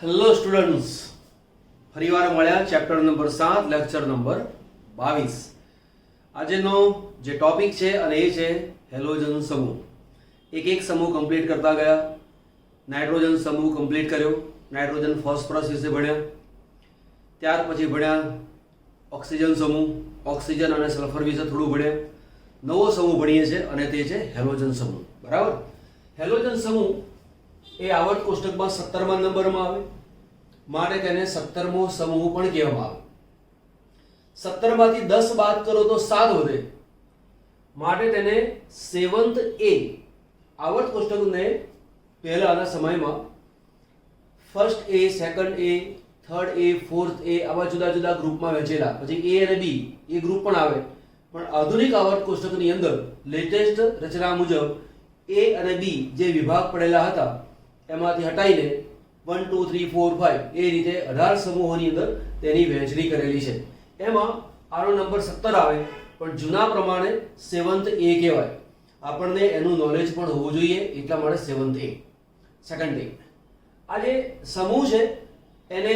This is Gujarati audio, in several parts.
હેલો સ્ટુડન્ટ્સ, ફરીવાર મળ્યા ચેપ્ટર નંબર 7 લેક્ચર નંબર 22. આજનો જે ટોપિક છે અને એ છે હેલોજન સમૂહ. એક સમૂહ કમ્પ્લીટ કરતા ગયા. નાઇટ્રોજન સમૂહ કમ્પ્લીટ કર્યો. નાઇટ્રોજન ફોસ્ફરસ વિશે ભણ્યા. ત્યાર પછી ભણ્યા ઓક્સિજન સમૂહ. ઓક્સિજન અને સલ્ફર વિશે થોડું ભણ્યા. નવો સમૂહ ભણીએ છીએ અને તે છે હેલોજન સમૂહ. બરાબર. હેલોજન સમૂહ એ આવર્ત કોષ્ટકમાં 17મા નંબરમાં આવે, માટે તેને 17મો સમૂહ પણ કહેવામાં આવે. 17 માંથી 10 બાદ કરો તો 7 વધે, માટે તેને 7th A આવર્ત કોષ્ટકને પહેલાના સમયમાં first A, second A, third A, fourth A આવા જુદા જુદા ગ્રુપમાં વહેંચેલા. પછી A અને B એ ગ્રુપ પણ આવે, પણ આધુનિક આવર્ત કોષ્ટકની અંદર લેટેસ્ટ રચના મુજબ A અને B જે વિભાગ પડેલા હતા એમાંથી હટાઈને 1, 2, 3, 4, 5 એ રીતે 18 સમૂહોની અંદર તેની વહેંચણી કરેલી છે. એમાં આનો નંબર 17 આવે, પણ જૂના પ્રમાણે 7th A કહેવાય. આપણને એનું નોલેજ પણ હોવું જોઈએ, એટલા માટે 7th A, સેકન્ડ A. આ જે સમૂહ છે એને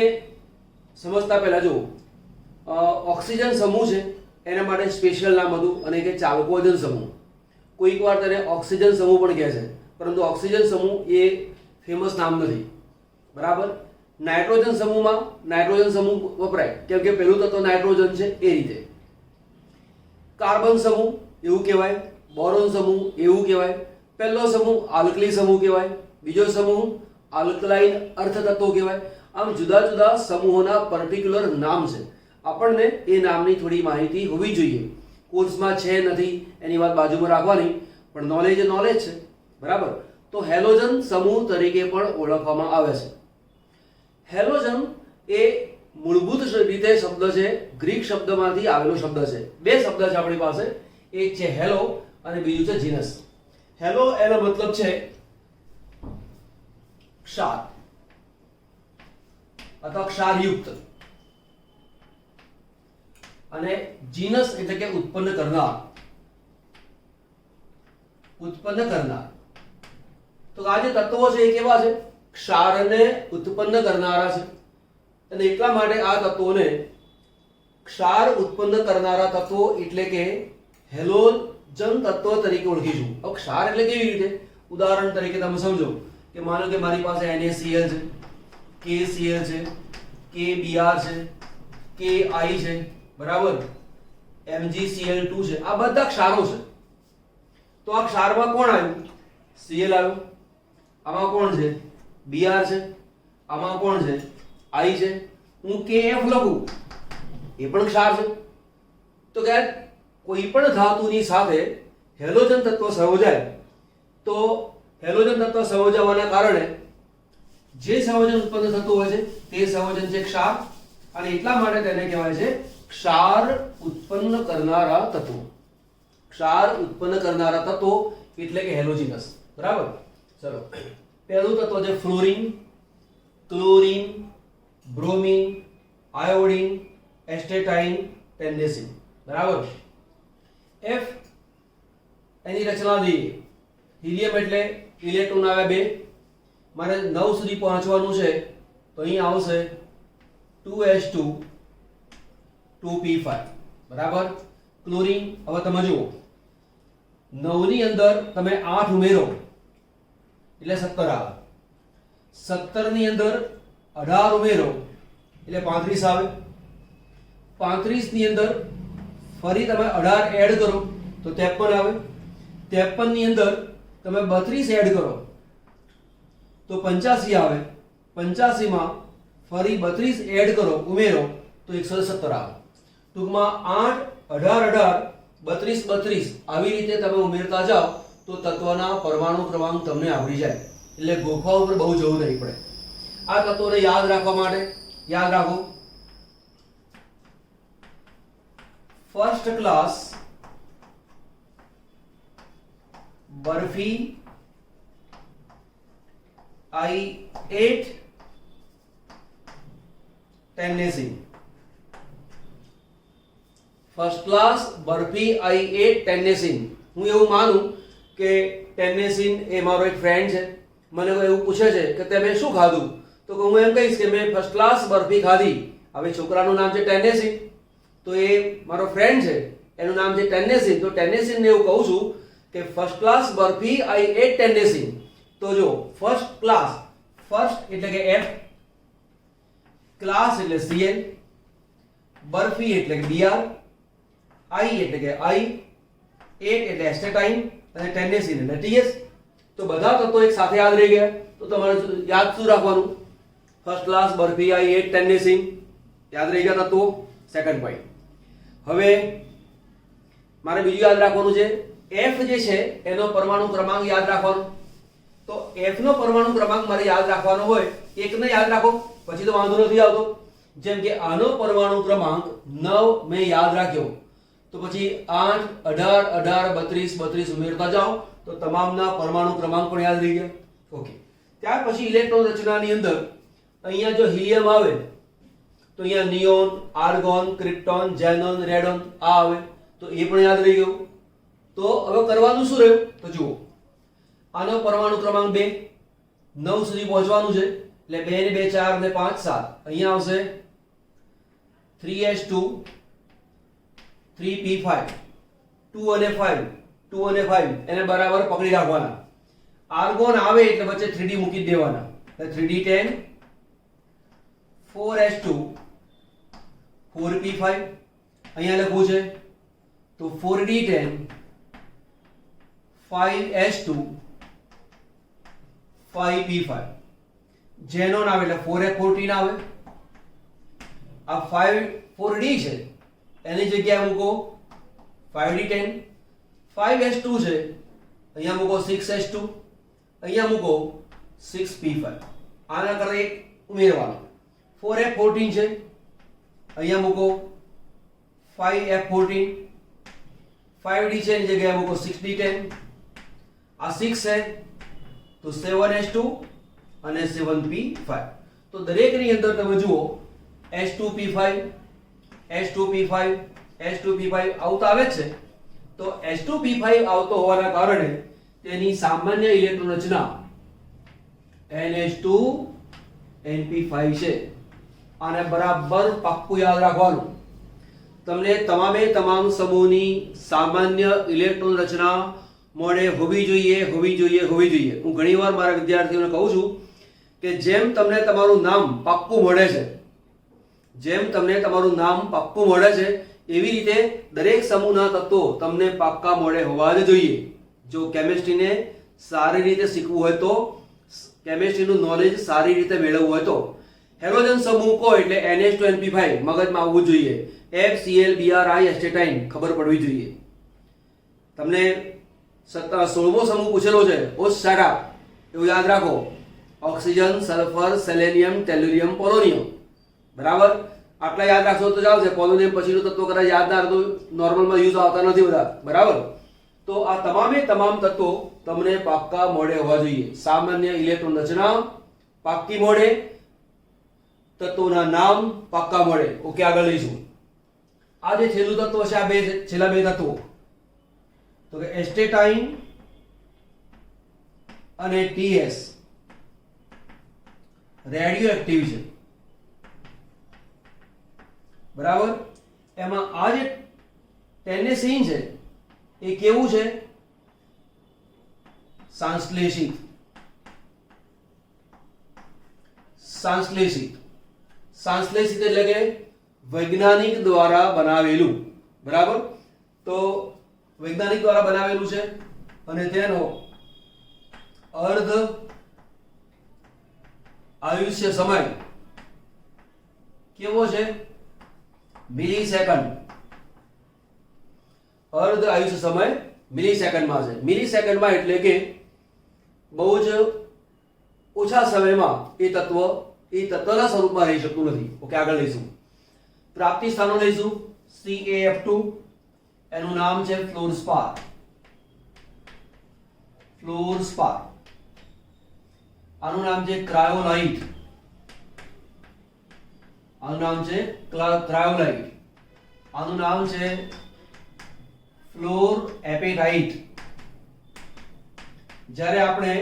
સમજતા પહેલા જો ઓક્સિજન સમૂહ છે એના માટે સ્પેશિયલ નામ હતું અને કે ચાલ્કોજન સમૂહ. કોઈક વાર તેને ઓક્સિજન સમૂહ પણ કહે છે, પરંતુ ઓક્સિજન સમૂહ એ ફેમસ નામ નથી. બરાબર. નાઇટ્રોજન સમૂહમાં નાઇટ્રોજન સમૂહ વપરાય કેમ કે પહેલું તત્વ નાઇટ્રોજન છે એ રીતે. કાર્બન સમૂહ એવું કહેવાય, બોરોન સમૂહ એવું કહેવાય. પહેલો સમૂહ આલ્કલી સમૂહ કહેવાય, બીજો સમૂહ આલ્કલાઇન અર્ધતત્વો કહેવાય. આમ જુદા જુદા સમૂહોના પર્ટિક્યુલર નામ છે. આપણને એ નામની થોડી માહિતી હોવી જોઈએ. કોર્સમાં છે નથી એની વાત બાજુમાં રાખવાની, પણ નોલેજ એ નોલેજ છે. બરાબર. તો હેલોજન સમૂહ તરીકે પણ ઓળખવામાં આવે છે. હેલોજન એ મૂળભૂત રીતે શબ્દ છે ગ્રીક શબ્દમાંથી આવેલો શબ્દ છે. બે શબ્દ છે આપણી પાસે, એક છે હેલો અને બીજું છે જીનસ. હેલો એનો મતલબ છે ક્ષાર અથવા ક્ષારયુક્ત, અને જીનસ એટલે કે ઉત્પન્ન કરનાર. ઉત્પન્ન કરનાર. તો આ જે તત્વો છે એ કેવા છે? ક્ષારને ઉત્પન્ન કરનારા છે, અને એટલા માટે આ તત્વોને ક્ષાર ઉત્પન્ન કરનારા તત્વો એટલે કે હેલોજન તત્વ તરીકે ઓળખીશું. હવે ક્ષાર એટલે કેવી રીતે? ઉદાહરણ તરીકે તમે સમજો કે માનો કે મારી પાસે NaCl છે, KCl છે, KBr છે, KI છે, બરાબર, MgCl2 છે. આ બધા ક્ષારો છે. તો આ ક્ષારમાં કોણ આવ્યું? Cl આવ્યું. આમાં કોણ છે? Br છે. આમાં કોણ છે? I છે. હું KF લખું, એ પણ ક્ષાર છે. તો કે કોઈ પણ ધાતુની સાથે હેલોજન તત્વ સંયોજાય તો હેલોજન તત્વ સંયોજવાના કારણે જે સંયોજન ઉત્પન્ન થતું હોય છે તે સંયોજન છે ક્ષાર, અને એટલા માટે તેને કહેવાય છે ક્ષાર ઉત્પન્ન કરનારા તત્વો. ક્ષાર ઉત્પન્ન કરનારા તત્વો એટલે કે હેલોજિનસ. બરાબર. ચલો, પહેલું તત્વ છે ફ્લોરીન, ક્લોરીન, બ્રોમીન, આયોડીન, એસ્ટેટાઇન, ટેન્નેસીન. બરાબર. F એની રચના જોઈએ. હિલિયમ એટલે ઇલેક્ટ્રોન આવે 2. મારે 9 સુધી પહોંચવાનું છે તો અહીં આવશે 2s2 2p5. બરાબર. ક્લોરીન, હવે તમે જુઓ 9 ની અંદર તમે 8 ઉમેરો એટલે 17 આવે. 17 ની અંદર 18 ઉમેરો એટલે 35 આવે. 35 ની અંદર ફરી તમે 18 એડ કરો તો 53 આવે. 53 ની અંદર તમે 32 એડ કરો તો 85 આવે. 85 માં ફરી 32 એડ કરો, ઉમેરો તો 117 આવે. ટૂંકમાં 8, 18, 18, 32, 32 આવી રીતે તમે ઉમેરતા જાઓ તો તત્વના પરમાણુ ક્રમાંક તમને આવડી જાય. એટલે ગોખવા ઉપર બહુ જવું નહીં પડે. આ તત્વોને યાદ રાખવા માટે યાદ રાખો. First class barfi I8 tennessine. First class barfi I8 tennessine. હું એવું માનું કે ટેન્નેસીન એ મારો એક ફ્રેન્ડ છે. મને એવું પૂછે છે કે તમે શું ખાધું, તો હું એમ કહીશ કે મેં ફર્સ્ટ ક્લાસ બરફી ખાધી. હવે છોકરાનું નામ છે ટેનેસી, તો એ મારો ફ્રેન્ડ છે, એનું નામ છે ટેનેસી. તો ટેનેસીને એવું કહું છું કે first class barfi I ate Tennessee. તો જો ફર્સ્ટ ક્લાસ, ફર્સ્ટ એટલે કે એફ, ક્લાસ એટલે સીએલ, બરફી એટલે કે બીઆર, આઈ એટલે કે આઈ, એટ એટલે એસ્ટેટાઇન અને ટેનેસી એટલે ટીએસ. તો બધા તત્વો એક સાથે યાદ રહી ગયા. તો તમારે યાદ શું રાખવાનું? First class barfi I ate Tennessee યાદ રહી ગયા તત્વો. Second point. હવે મારે બીજું યાદ રાખવાનું છે, એફ જે છે એનો પરમાણુ ક્રમાંક યાદ રાખવાનો. તો એફ નો પરમાણુ ક્રમાંક મારે યાદ રાખવાનો હોય, એકને યાદ રાખો પછી તો વાંધો નથી આવતો. જેમ કે આનો પરમાણુ ક્રમાંક 9 મેં યાદ રાખ્યો, તો પછી 8, 18, 18, 32, 32 ઉમેરતા જાઓ તો તમામના પરમાણુ ક્રમાંક પણ યાદ રહી ગયા. ઓકે. ત્યાર પછી ઇલેક્ટ્રોન રચનાની અંદર અહીંયા જો હિલિયમ આવે તો અહીંયા neon, argon, krypton, xenon, radon આ આવે, તો એ પણ યાદ રહી ગયું. તો હવે કરવાનું શું રહ્યું? તો જુઓ, આનો પરમાણુ ક્રમાંક 2, 9 સુધી પહોંચવાનું છે એટલે 2 ને 2 4 ને 5 7. અહીંયા આવશે 3s2 3p5 2 અને 5 2 અને 5 એને બરાબર પકડી રાખવાના. આર્ગોન આવે એટલે વચ્ચે 3d મૂકી દેવાના, એટલે 3d10 4s2 4p5 અહીંયા લખવું છે તો 4d10 5s2 5p5. ઝેનોન આવે એટલે 4f14 આવે. આ 4d છે એની જગ્યાએ મૂકો 5d10. 5s2 છે અહીંયા મૂકો 6s2, અહીંયા મૂકો 6p5. આના કરતા એક ઉમેરવાનો. 4f14 છે અહીંયા મૂકો 5f14. 5d છે એની જગ્યાએ મૂકો 6d10. આ 6 છે તો 7s2 અને 7p5. તો દરેકની અંદર તમે જુઓ s2p5 s2p5 s2p5 આવતા આવે છે. તો s2p5 આવતો હોવાના કારણે તેની સામાન્ય ઇલેક્ટ્રોન રચના nh2 np5 છે. આને બરાબર પાક્કું યાદ રાખવાનું. તમને તમામે તમામ સમૂહની સામાન્ય ઇલેક્ટ્રોન રચના મોડે હોવી જોઈએ, હોવી જોઈએ, હોવી જોઈએ. હું ઘણીવાર મારા વિદ્યાર્થીઓને કહું છું કે જેમ તમને તમારું નામ પાક્કું મળે છે, જેમ તમને તમારું નામ પાક્કું મળે છે એવી રીતે દરેક સમૂહના તત્વો તમને પાક્કા મોડે હોવા જ જોઈએ. જો કેમિસ્ટ્રીને સારી રીતે શીખવું હોય તો, કેમિસ્ટ્રીનું નોલેજ સારી રીતે મેળવવું હોય તો હેલોજન સમૂહ કહો એટલે NH2 NP5 મગજમાં આવવું જોઈએ. FCl BRI એસ્ટેટાઇન ખબર પડવી જોઈએ. તમને 16મો સમૂહ પૂછેલો છે ઓસ્સારા, એવું યાદ રાખો. Oxygen, sulphur, selenium, tellurium, polonium. બરાબર? આટલા યાદ રાખશો તો ચાલશે. પોલોનિયમ પછીનું તત્વ કદાચ યાદ ના તો નોર્મલમાં યુઝ આવતા નથી બધા. બરાબર? તો આ તમામે તમામ તત્વો તમને પાક્કા મોડે હોવા જોઈએ. સામાન્ય ઇલેક્ટ્રોન રચના પાક્કી મોડે, તત્વોના નામ પાક્કા મોડે. ઓકે, આગળ લઈશું. આ જે છેલ્લું તત્વ છે, આ બે છેલ્લા બે તત્વો તો કે એસ્ટેટાઇન અને ટીએસ રેડિયો એક્ટિવ છે. બરાબર? એમાં આ જે ટેનેસીન છે એ કેવું છે? સંશ્લેષિત. સંશ્લેષિત સંશ્લેષિત એટલે કે વૈજ્ઞાનિક દ્વારા બનાવેલું. બરાબર? તો વૈજ્ઞાનિક દ્વારા બનાવેલું છે અને તેનો અર્ધ આયુષ્ય સમય કેવો છે? મિલિસેકન્ડ. અર્ધ આયુષ્ય સમય મિલિસેકન્ડમાં છે. મિલિસેકન્ડમાં એટલે કે બહુ જ ઓછા સમયમાં એ તત્વના સ્વરૂપમાં રહી શકતું નથી. ઓકે, આગળ લઈશું. પ્રાપ્તિ સ્થાનો લઈશું. CaF2 એનું નામ છે ફ્લોરસ્પાર. ફ્લોરસ્પાર. આનું નામ છે ક્રાયોલાઇટ. આનું નામ છે ક્રાયોલાઇટ. આનું નામ છે ફ્લોર એપેટાઇટ. જ્યારે આપણે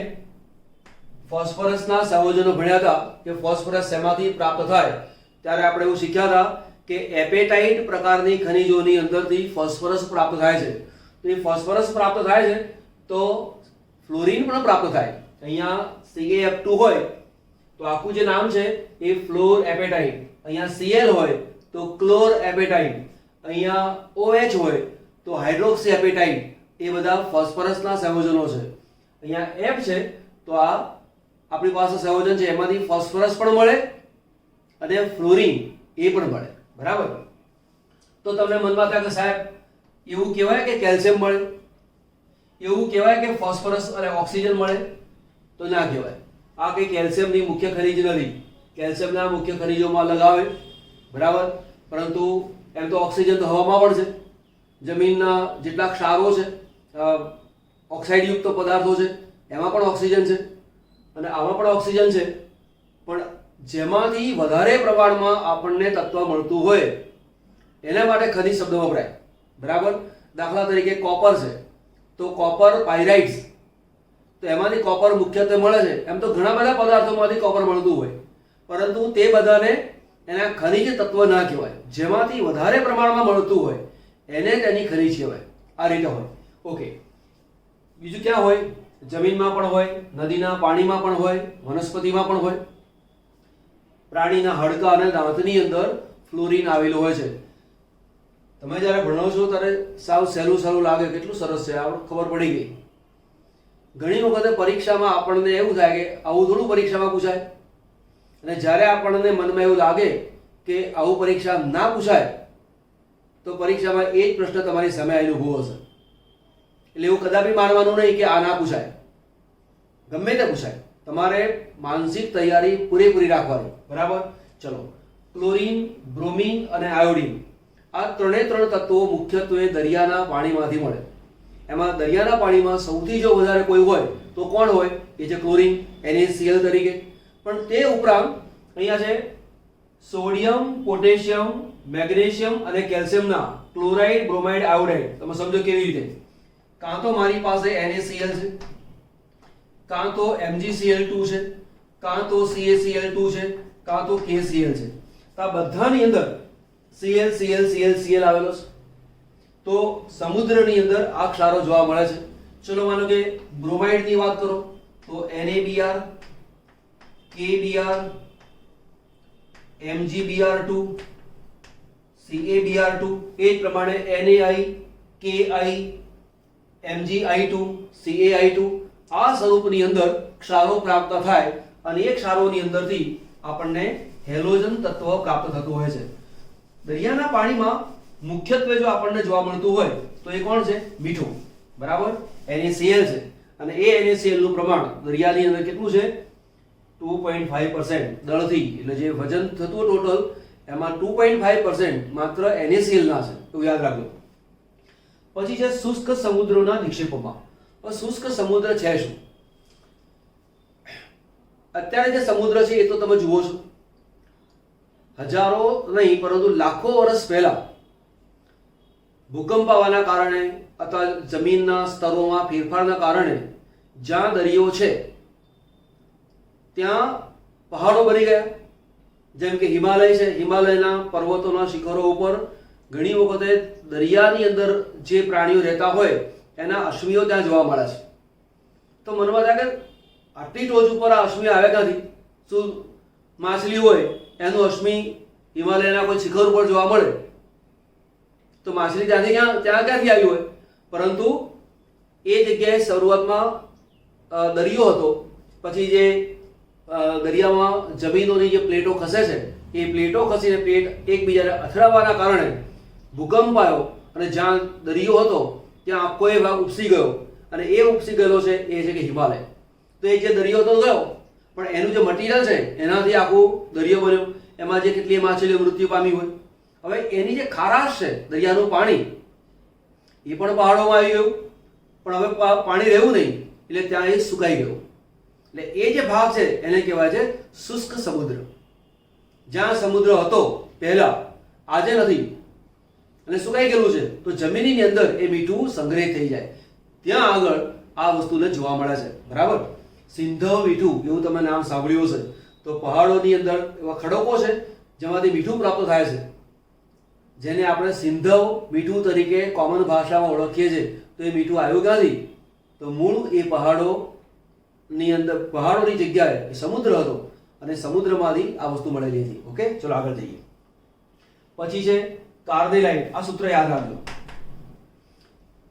ફોસ્ફરસના સંયોજનો ભણ્યા હતા કે ફોસ્ફરસ શેમાંથી પ્રાપ્ત થાય, ત્યારે આપણે એવું શીખ્યા હતા કે એપેટાઇટ પ્રકારની ખનિજોની અંદરથી ફોસ્ફરસ પ્રાપ્ત થાય છે. તો એ ફોસ્ફરસ પ્રાપ્ત થાય છે તો ફ્લોરિન પણ પ્રાપ્ત થાય. અહીંયા CaF2 હોય તો આખું જે નામ છે એ ફ્લોર એપેટાઇટ, અહીંયા Cl હોય તો ક્લોર એપેટાઇટ, અહીંયા OH હોય તો હાઇડ્રોક્સી એપેટાઇટ. એ બધા ફોસ્ફરસના સંયોજનો છે. અહીંયા F છે તો આ આપણી પાસે સંયોજન છે, એમાંથી ફોસ્ફરસ પણ મળે અને ફ્લોરિન એ પણ મળે. બરાબર. તો તમને મનમાં થાય કે સાહેબ એવું કહેવાય કે કેલ્શિયમ મળે, એવું કહેવાય કે ફોસ્ફરસ અને ઓક્સિજન મળે? તો ના કહેવાય. આ કંઈ કેલ્શિયમની મુખ્ય ખનિજ નથી. કેલ્શિયમના મુખ્ય ખનિજોમાં અલગ આવે, બરાબર, પરંતુ એમ તો ઓક્સિજન તો હવામાં પણ છે. જમીનના જેટલા ક્ષારો છે, ઓક્સાઇડયુક્ત પદાર્થો છે, એમાં પણ ઓક્સિજન છે અને આમાં પણ ઓક્સિજન છે. પણ જેમાંથી વધારે પ્રમાણમાં આપણને તત્વ મળતું હોય એના માટે ખનિજ શબ્દ વપરાય. બરાબર. દાખલા તરીકે કોપર છે તો કોપર પાયરાઇટ્સ, તો એમાંથી કોપર મુખ્યત્વે મળે છે. એમ તો ઘણા બધા પદાર્થોમાંથી કોપર મળતું હોય, પરંતુ તે બધાને એના ખનિજ તત્વ ના કહેવાય. જેમાંથી વધારે પ્રમાણમાં મળતું હોય એને તેની ખનિજ કહેવાય. આ રીતે હોય. ઓકે. બીજું ક્યાં હોય? જમીનમાં પણ હોય, નદીના પાણીમાં પણ હોય, વનસ્પતિમાં પણ હોય. પ્રાણીના હાડકા અને દાંતની અંદર ફ્લોરિન આવેલું હોય છે. તમે જ્યારે ભણો છો ત્યારે સાવ સહેલું લાગે, કેટલું સરસ છે, આપણે ખબર પડી ગઈ. ઘણી વખતે પરીક્ષામાં આપણને એવું થાય કે આવું થોડું પરીક્ષામાં પૂછાય, અને જ્યારે આપણને મનમાં એવું લાગે કે આવું પરીક્ષા ના પૂછાય તો પરીક્ષામાં એ જ પ્રશ્ન તમારી સામે આવીને ઊભો હશે. એટલે એવું કદાપી માનવાનું નહીં કે આ ના પૂછાય, ગમે તે પૂછાય. તમારે માનસિક તૈયારી પૂરેપૂરી રાખવાની. બરાબર. ચલો, ક્લોરીન, બ્રોમિન અને આયોડિન આ ત્રણે ત્રણ તત્વો મુખ્યત્વે દરિયાના પાણીમાંથી મળે. એમાં દરિયાના પાણીમાં સૌથી જો વધારે કોઈ હોય તો કોણ હોય? એ છે ક્લોરીન, NaCl તરીકે. પણ તે ઉપરાંત અહીંયા છે સોડિયમ, પોટેશિયમ, મેગ્નેશિયમ અને કેલ્શિયમના ક્લોરાઇડ, બ્રોમાઇડ, આયોડાઇડ. તમે સમજો કેવી રીતે? કાં તો મારી પાસે NaCl છે, કાં તો MgCl2 છે, કાં તો CaCl2 છે, કાં તો KCl છે. તો આ બધાની અંદર Cl Cl Cl Cl આવેલો છે. તો સમુદ્રની અંદર આ ક્ષારો જોવા મળે છે. ચલો માનો કે બ્રોમાઇડની વાત કરો તો NaBr, KBr, MgBr2, CaBr2. એ જ પ્રમાણે NaI, KI, MgI2, CaI2 આ સ્વરૂપની અંદર ક્ષારો પ્રાપ્ત થાય અને એ ક્ષારોની અંદરથી આપણને હેલોજન તત્વ પ્રાપ્ત થતું હોય છે. દરિયાના પાણીમાં મુખ્યત્વે જો આપણને જોવા મળતું હોય તો એ કોણ છે? મીઠું. બરાબર. NaCl છે અને એ NaCl નું પ્રમાણ દરિયાની અંદર કેટલું છે? 2.5% દળથી, એટલે જે વજન થતું ટોટલ એમાં 2.5% માત્ર NaCl ના છે. એવું યાદ રાખજો. પછી છે શુષ્ક સમુદ્રોના નિક્ષેપોમાં. શુષ્ક સમુદ્ર છે શું? અત્યારે જે સમુદ્ર છે એ તો તમે જુઓ છો, હજારો નહીં પરંતુ લાખો વર્ષ પહેલા ભૂકંપ આવવાના કારણે અથવા જમીનના સ્તરોમાં ફેરફારના કારણે જ્યાં દરિયો છે ત્યાં પહાડો બની ગયા. જેમ કે હિમાલય છે, હિમાલયના પર્વતોના શિખરો ઉપર ઘણી વખતે દરિયાની અંદર જે પ્રાણીઓ રહેતા હોય એના અશ્મિઓ ત્યાં જોવા મળે છે. તો મનમાં થાય કે આટલી ટોચ ઉપર આ અશ્મિ આવે ક્યાંથી? શું માછલી હોય એનું અશ્મિ હિમાલયના કોઈ શિખર ઉપર જોવા મળે તો માછલી ત્યાંથી ક્યાંથી આવી હોય? પરંતુ એ જગ્યાએ શરૂઆતમાં દરિયો હતો, પછી જે દરિયામાં જમીનોની જે પ્લેટો ખસે છે એ પ્લેટો ખસીને પ્લેટ એકબીજાને અથડાવવાના કારણે ભૂકંપ આવ્યો અને જ્યાં દરિયો હતો ત્યાં આખો એ ભાગ ઉપસી ગયો અને એ ઉપસી ગયેલો છે એ છે કે હિમાલય. તો એ જે દરિયો તો ગયો પણ એનું જે મટીરિયલ છે એનાથી આખું દરિયો બન્યો. એમાં જે કેટલી માછલીઓ મૃત્યુ પામી હોય, હવે એની જે ખારાશ છે દરિયાનું પાણી એ પણ પહાડોમાં આવી ગયું, પણ હવે પાણી રહેવું નહીં એટલે ત્યાં એ સુકાઈ ગયું. એટલે એ જે ભાગ છે એને કહેવાય છે શુષ્ક સમુદ્ર. જ્યાં સમુદ્ર હતો પહેલા, આજે નથી અને સુકાઈ ગયેલું છે, તો જમીનની અંદર એ મીઠું સંગ્રહિત થઈ જાય ત્યાં આગળ આ વસ્તુને જોવા મળે છે. બરાબર. સિંધવ મીઠું એવું તમે નામ સાંભળ્યું હશે. તો પહાડોની અંદર એવા ખડકો છે જેમાંથી મીઠું પ્રાપ્ત થાય છે, જેને આપણે સિંધવ મીઠું તરીકે કોમન ભાષામાં ઓળખીએ છીએ. તો એ મીઠું આવ્યું ક્યાંથી? તો મૂળ એ પહાડોની અંદર, પહાડોની જગ્યાએ એ સમુદ્ર હતો અને સમુદ્રમાંથી આ વસ્તુ મળેલી હતી. ઓકે, ચલો આગળ જઈએ. પછી છે કાર્નેલાઇટ. આ સૂત્ર યાદ રાખજો.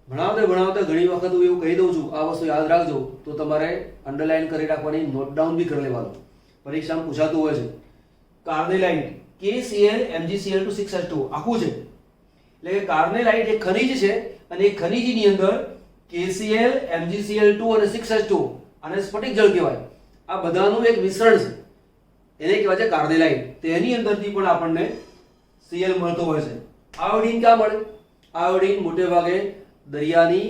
ભણાવતા ઘણી વખત હું એવું કહી દઉં છું, આ વસ્તુ યાદ રાખજો, તો તમારે અંડરલાઈન કરી રાખવાની, નોટ ડાઉન બી કરી લેવાનું, પરીક્ષામાં પૂછાતું હોય છે. કાર્નેલાઇટ KCl MgCl2 6H2 આખું છે. એટલે કે કાર્નેલાઇટ એક ખનિજ છે અને એ ખનિજની અંદર KCl MgCl2 અને 6H2, આને સ્ફટિક જળ કહેવાય, આ બધાનું એક મિશ્રણ છે, એને કહેવાય છે કાર્નેલાઇટ. તેની અંદરથી પણ આપણને Cl મળતો હોય છે. આયોડીન ક્યાં મળે? આયોડીન મોટે ભાગે દરિયાની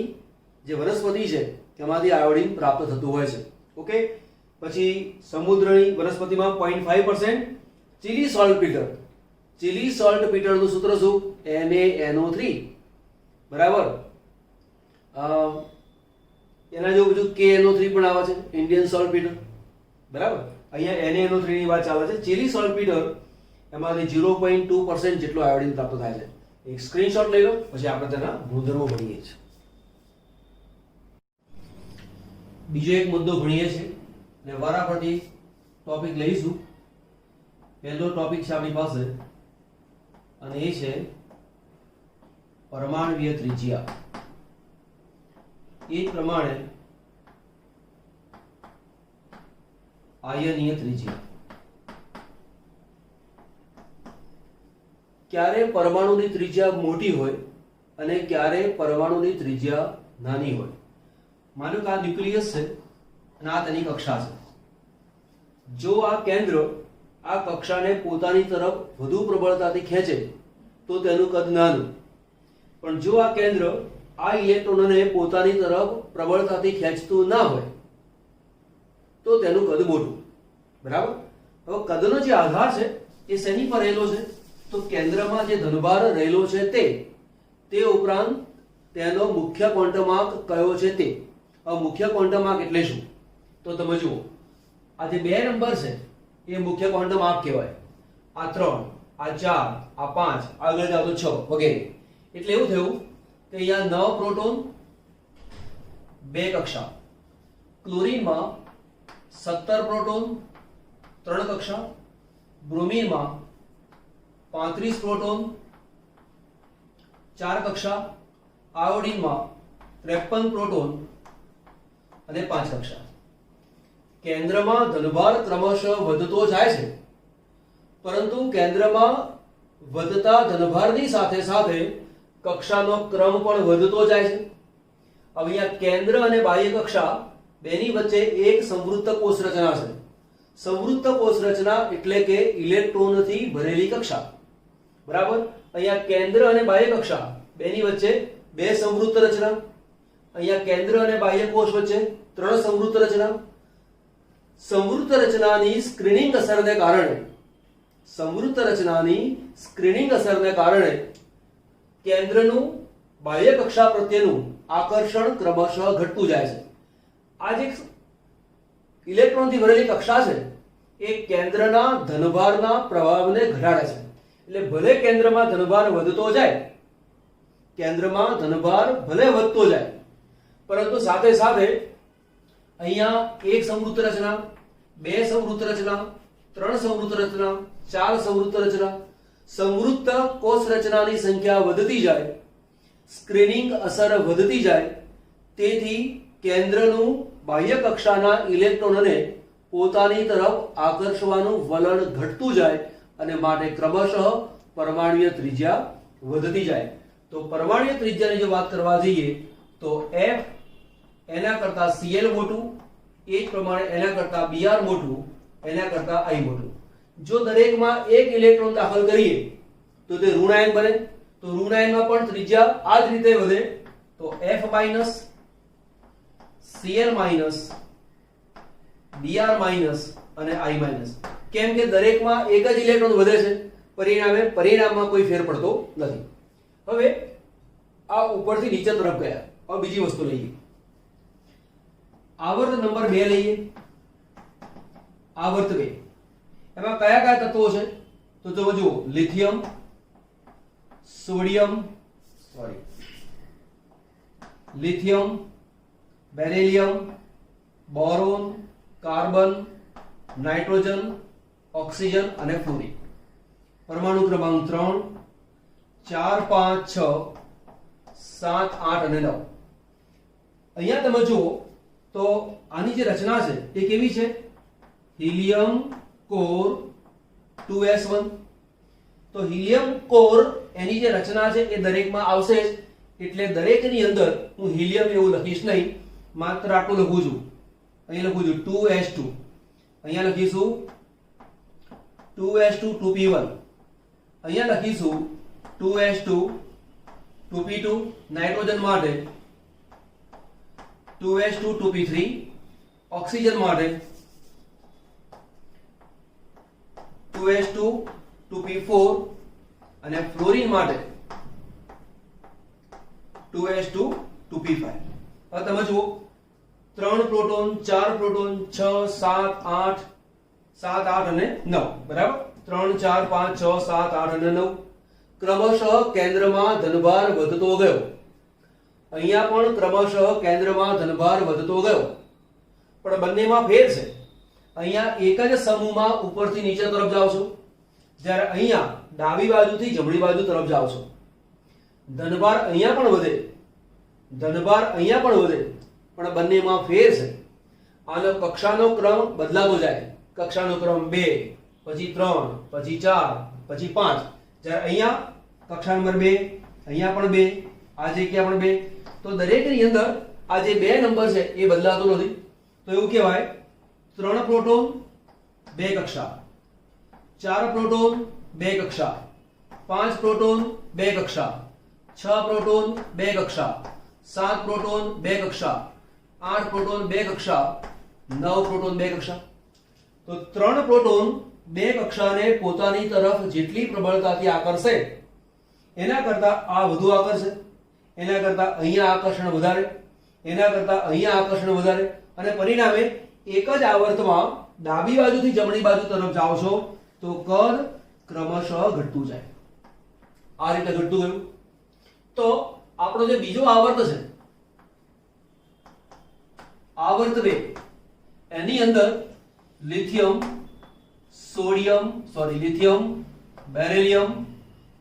જે વનસ્પતિ છે તેમાંથી આયોડીન પ્રાપ્ત થતું હોય છે. ઓકે, પછી સમુદ્રની વનસ્પતિમાં 0.5% ચીલી સોલ્ટપીટર. ચીલી સોલ્ટપીટરનું સૂત્ર શું? NaNO3 બરાબર. એના જેવું બીજું KNO3 પણ આવે છે, ઇન્ડિયન સોલ્ટપીટર બરાબર. અહીંયા NaNO3 ની વાત ચાલે છે. ચીલી સોલ્ટપીટર એમાંથી 0.2% જેટલો આયોડીન પ્રાપ્ત થાય છે. એક સ્ક્રીનશોટ લઈ લો, પછી આપણે તેના ગુણધર્મો ભણીએ છીએ. બીજો એક મુદ્દો ભણીએ છીએ અને વારાફરતી ટોપિક લઈશું. પહેલો ટોપિક છે આપણી પાસે અને એ છે પરમાણ્વીય ત્રિજ્યા. એ જ પ્રમાણે આયનીય ત્રિજ્યા. ક્યારે પરમાણુની ત્રિજ્યા મોટી હોય અને ક્યારે પરમાણુની ત્રિજ્યા નાની હોય. માનો કે આ ન્યુક્લિયસ છે અને આ તેની કક્ષા છે. જો આ કેન્દ્ર આ કક્ષાને પોતાની તરફ વધુ પ્રબળતાથી ખેંચે તો તેનું કદ નાનું, પણ જો આ કેન્દ્ર આ ઇલેક્ટ્રોનને પોતાની તરફ પ્રબળતાથી ખેંચતું ના હોય તો તેનું કદ મોટું. બરાબર. હવે કદનો જે આધાર છે એ શેની પર રહેલો છે? તો કેન્દ્રમાં જે ધનભાર રહેલો છે તે ઉપરાંત તેનો મુખ્ય ક્વોન્ટમ કયો છે તે. હવે મુખ્ય ક્વોન્ટમ એટલે શું? તો તમે જુઓ, આ જે 2 નંબર છે એ મુખ્ય ક્વોન્ટમ કહેવાય. આ 3, આ 4, આ 5, આગળ જાવ તો 6 વગેરે. એટલે એવું થયું કે અહીંયા 9 પ્રોટોન 2 કક્ષા, ક્લોરીનમાં 17 પ્રોટોન 3 કક્ષા, બ્રોમીનમાં 35 પ્રોટોન 4 કક્ષા, આયોડીનમાં 53 પ્રોટોન અને 5 કક્ષા. કેન્દ્રમાં ધનભાર ક્રમશઃ વધતો જાય છે, પરંતુ કેન્દ્રમાં વધતા ધનભારની સાથે સાથે કક્ષાનો ક્રમ પણ વધતો જાય છે. હવે અહીંયા કેન્દ્ર અને બાહ્ય કક્ષા બેની વચ્ચે એક સંવૃત્ત કોષ રચના છે. સંવૃત્ત કોષ રચના એટલે કે ઇલેક્ટ્રોનથી ભરેલી કક્ષા. બરાબર. અહીંયા કેન્દ્ર અને બાહ્ય કક્ષા બેની વચ્ચે 2 સંવૃત્ત રચના. અહીંયા કેન્દ્ર અને બાહ્ય કોષ વચ્ચે 3 સંવૃત્ત રચના. સંવૃત્ત રચનાની સ્ક્રીનિંગ અસરને કારણે કેન્દ્રનું બાહ્ય કક્ષા પ્રત્યેનું આકર્ષણ ક્રમશઃ ઘટતું જાય છે. આ જે ઇલેક્ટ્રોનથી ભરેલી કક્ષા છે એ કેન્દ્રના ધનભારના પ્રભાવને ઘટાડે છે. એટલે ભલે કેન્દ્રમાં ધનભાર વધતો જાય, પરંતુ સાથે સાથે અહીંયા 1 સંવૃત્ત રચના, 2 સંવૃત્ત રચના, 3 સંવૃત્ત રચના, 4 સંવૃત્ત રચના, સંવૃત્ત કોષ રચનાની સંખ્યા વધતી જાય, સ્ક્રીનિંગ અસર વધતી જાય, તેથી કેન્દ્રનું બાહ્ય કક્ષાના ઇલેક્ટ્રોનને પોતાની તરફ આકર્ષવાનું વલણ ઘટતું જાય અને માટે ક્રમશઃ પરમાણ્વીય ત્રિજ્યા વધતી જાય. તો પરમાણ્વીય ત્રિજ્યાની જો વાત કરવા જઈએ તો F એના કરતા Cl મોટું, એ જ પ્રમાણે એના કરતા Br મોટું, એના કરતા I મોટું. જો દરેકમાં 1 ઇલેક્ટ્રોન દાખલ કરીએ તો તે ઋણાયન બને. તો ઋણાયનમાં પણ ત્રિજ્યા આ જ રીતે વધે. તો F minus, Cl minus, Br minus અને I માઈનસ. કેમ કે દરેકમાં એક જ ઇલેક્ટ્રોન વધે છે, પરિણામમાં કોઈ ફેર પડતો નથી. હવે આ ઉપરથી નીચે તરફ ગયા. હવે બીજી વસ્તુ લઈએ. આવર્ત નંબર 2 લઈએ. આવર્ત 2 એમાં કયા કયા તત્વો છે તો તમે જુઓ lithium beryllium boron carbon nitrogen oxygen અને ફ્લોરિન પરમાણુ ક્રમાંક 3 4 5 6 7 8 અને 9 અહીંયા તમે જુઓ તો આની જે રચના છે એ કેવી છે હિલિયમ કોર 2s1 તો હિલિયમ કોર એની જે રચના છે એ દરેકમાં આવશે જ એટલે દરેકની અંદર હું હિલિયમ એવું લખીશ નહીં માત્ર આટલું લખું છું અહીં લખું છું 2s2 અહીંયા લખીશું 2s2 2p1 અહીંયા લખીશું 2s2 2p2 નાઇટ્રોજન માટે 2s2 2p3 ઓક્સિજન માટે 2s2 2p4 અને ફ્લોરિન માટે 2s2 2p5 હવે તમે જુઓ 3 પ્રોટોન 4 પ્રોટોન 6 7 8 7 8 અને 9 બરાબર 3 4 5 6 7 8 અને 9 ક્રમશઃ કેન્દ્રમાં ધનભાર વધતો ગયો અહીંયા પણ ક્રમશઃ કેન્દ્રમાં ધનભાર વધતો ગયો પણ બંનેમાં ફેર છે અહીંયા એક જ સમૂહમાં ઉપરથી નીચે તરફ જાવ છો જ્યારે અહીંયા ડાબી બાજુથી જમણી બાજુ તરફ જાવ છો ધનભાર અહીંયા પણ વધે ધનભાર અહીંયા પણ વધે પણ બંનેમાં ફેર છે આનો કક્ષાનો ક્રમ બદલાતો જાય કક્ષાનો ક્રમ 2 પછી 3 પછી 4 પછી 5 જ્યારે અહીંયા કક્ષા નંબર 2 અહીંયા પણ 2 આ જગ્યા પણ 2 તો દરેકની અંદર આ જે 2 નંબર છે એ બદલાતો નથી તો એવું કહેવાય 3 પ્રોટોન 2 કક્ષા 4 પ્રોટોન 2 કક્ષા 5 પ્રોટોન 2 કક્ષા 6 પ્રોટોન 2 કક્ષા 7 પ્રોટોન 2 કક્ષા 8 પ્રોટોન 2 કક્ષા 9 પ્રોટોન 2 કક્ષા તો 3 પ્રોટોન 2 કક્ષાને પોતાની તરફ જેટલી પ્રબળતાથી આકર્ષે એના કરતા આ વધુ આકર્ષે એના કરતા અહીંયા આકર્ષણ વધારે એના કરતા અહીંયા આકર્ષણ વધારે અને પરિણામે એક જ આવર્તમાં ડાબી બાજુથી જમણી બાજુ તરફ જાઓ છો તો કદ ક્રમશઃ ઘટતું જાય આ રીતે ઘટતું ગયું તો આપણો જે બીજો આવર્ત છે આવર્ત 2 એની અંદર lithium beryllium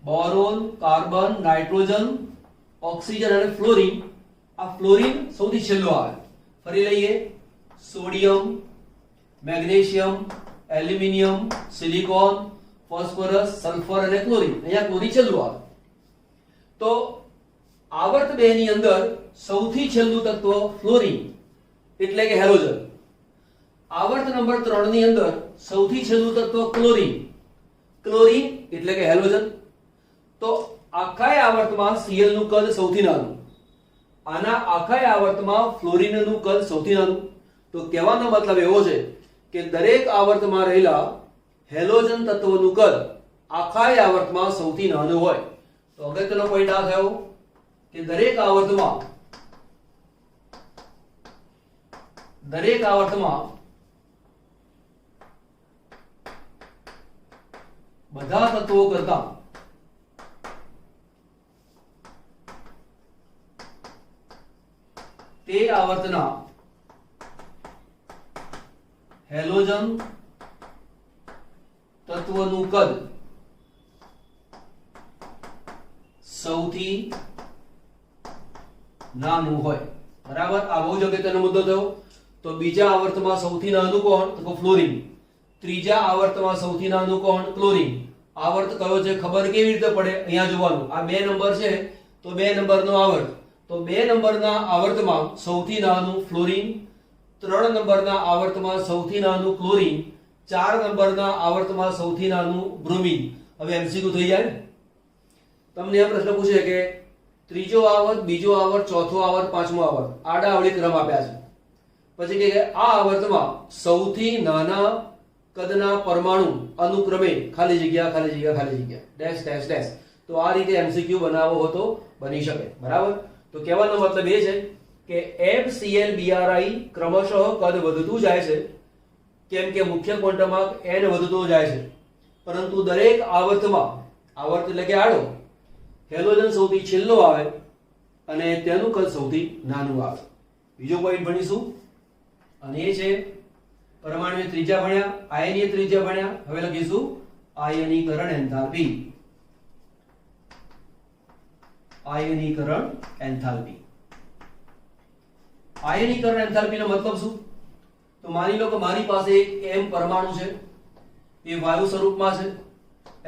boron carbon nitrogen oxygen અને ફ્લોરિન આ ફ્લોરિન સૌથી છેલ્લો આવે ફરી લઈએ sodium magnesium aluminium silicon phosphorus sulphur અને ક્લોરીન અહીંયા ક્લોરીન છેલ્લું આવે તો આવર્ત 2 ની અંદર સૌથી છેલ્લું તત્વ ફ્લોરિન એટલે કે હેલોજન આવર્ત નંબર 3 ની અંદર સૌથી છેલ્લું તત્વ ક્લોરીન એટલે કે હેલોજન તો આખા આવર્તમાં Cl નું કદ સૌથી નાનું આના આખા આવર્તમાં ફ્લોરિન નું કદ સૌથી નાનું તો કહેવાનો મતલબ એવો છે કે દરેક આવર્તમાં રહેલા હેલોજન તત્વનું કદ આખા આવર્તમાં સૌથી નાનું હોય તો અગત્યનો પોઈન્ટ આ થયો કે દરેક આવર્તમાં બધા તત્વો કરતા તે આવર્તના હેલોજન તત્વનું કદ સૌથી નાનું હોય બરાબર આ બહુ જ અગત્યનો મુદ્દો થયો તો બીજા આવર્તમાં સૌથી નાનું કોણ તો ફ્લોરિન ત્રીજા આવર્તમાં સૌથી નાનું કોણ ક્લોરીન આવર્ત કયો છે ખબર કેવી રીતે પડે અહીંયા જોવાનું આ 2 નંબર છે તો 2 નંબરનો આવર્ત તો 2 નંબરના આવર્તમાં સૌથી નાનું ફ્લોરિન 3 નંબરના આવર્તમાં સૌથી નાનું ક્લોરીન 4 નંબરના આવર્તમાં સૌથી નાનું બ્રોમિન હવે એમસીક્યુ થઈ જાય તમને આ પ્રશ્ન પૂછે કે ત્રીજો આવર્ત બીજો આવર્ત ચોથો આવર્ત પાંચમો આવર્ત આડા અવળી ક્રમ આપ્યા છે પછી કે આ આવર્તમાં સૌથી નાના કદના પરમાણુ અનુક્રમે ખાલી જગ્યા ડેશ ડેશ ડેશ તો આ રીતે એમસીક્યુ બનાવવો હતો બની શકે બરાબર તો કહેવાનો મતલબ એ છે કે FCl BRI ક્રમશઃ કદ વધતું જાય છે કેમ કે મુખ્ય ક્વોન્ટમમાં n વધતો જાય છે, પરંતુ દરેક આવર્તમાં, આવર્ત એટલે કે આડો, હેલોજન સૌથી છેલ્લો આવે અને તેનું કદ સૌથી નાનું આવે. બીજો પોઈન્ટ ભણીશું અને એ છે પરમાણુની ત્રિજ્યા ભણ્યા, આયનીય ત્રિજ્યા ભણ્યા. હવે લખીશું આયનીકરણ એન્થાલ્પી. આયનીકરણ એન્થાલ્પી. આયનીકરણ એન્થાલ્પીનો મતલબ શું? તો માની લો કે મારી પાસે એક m પરમાણુ છે, એ વાયુ સ્વરૂપમાં છે,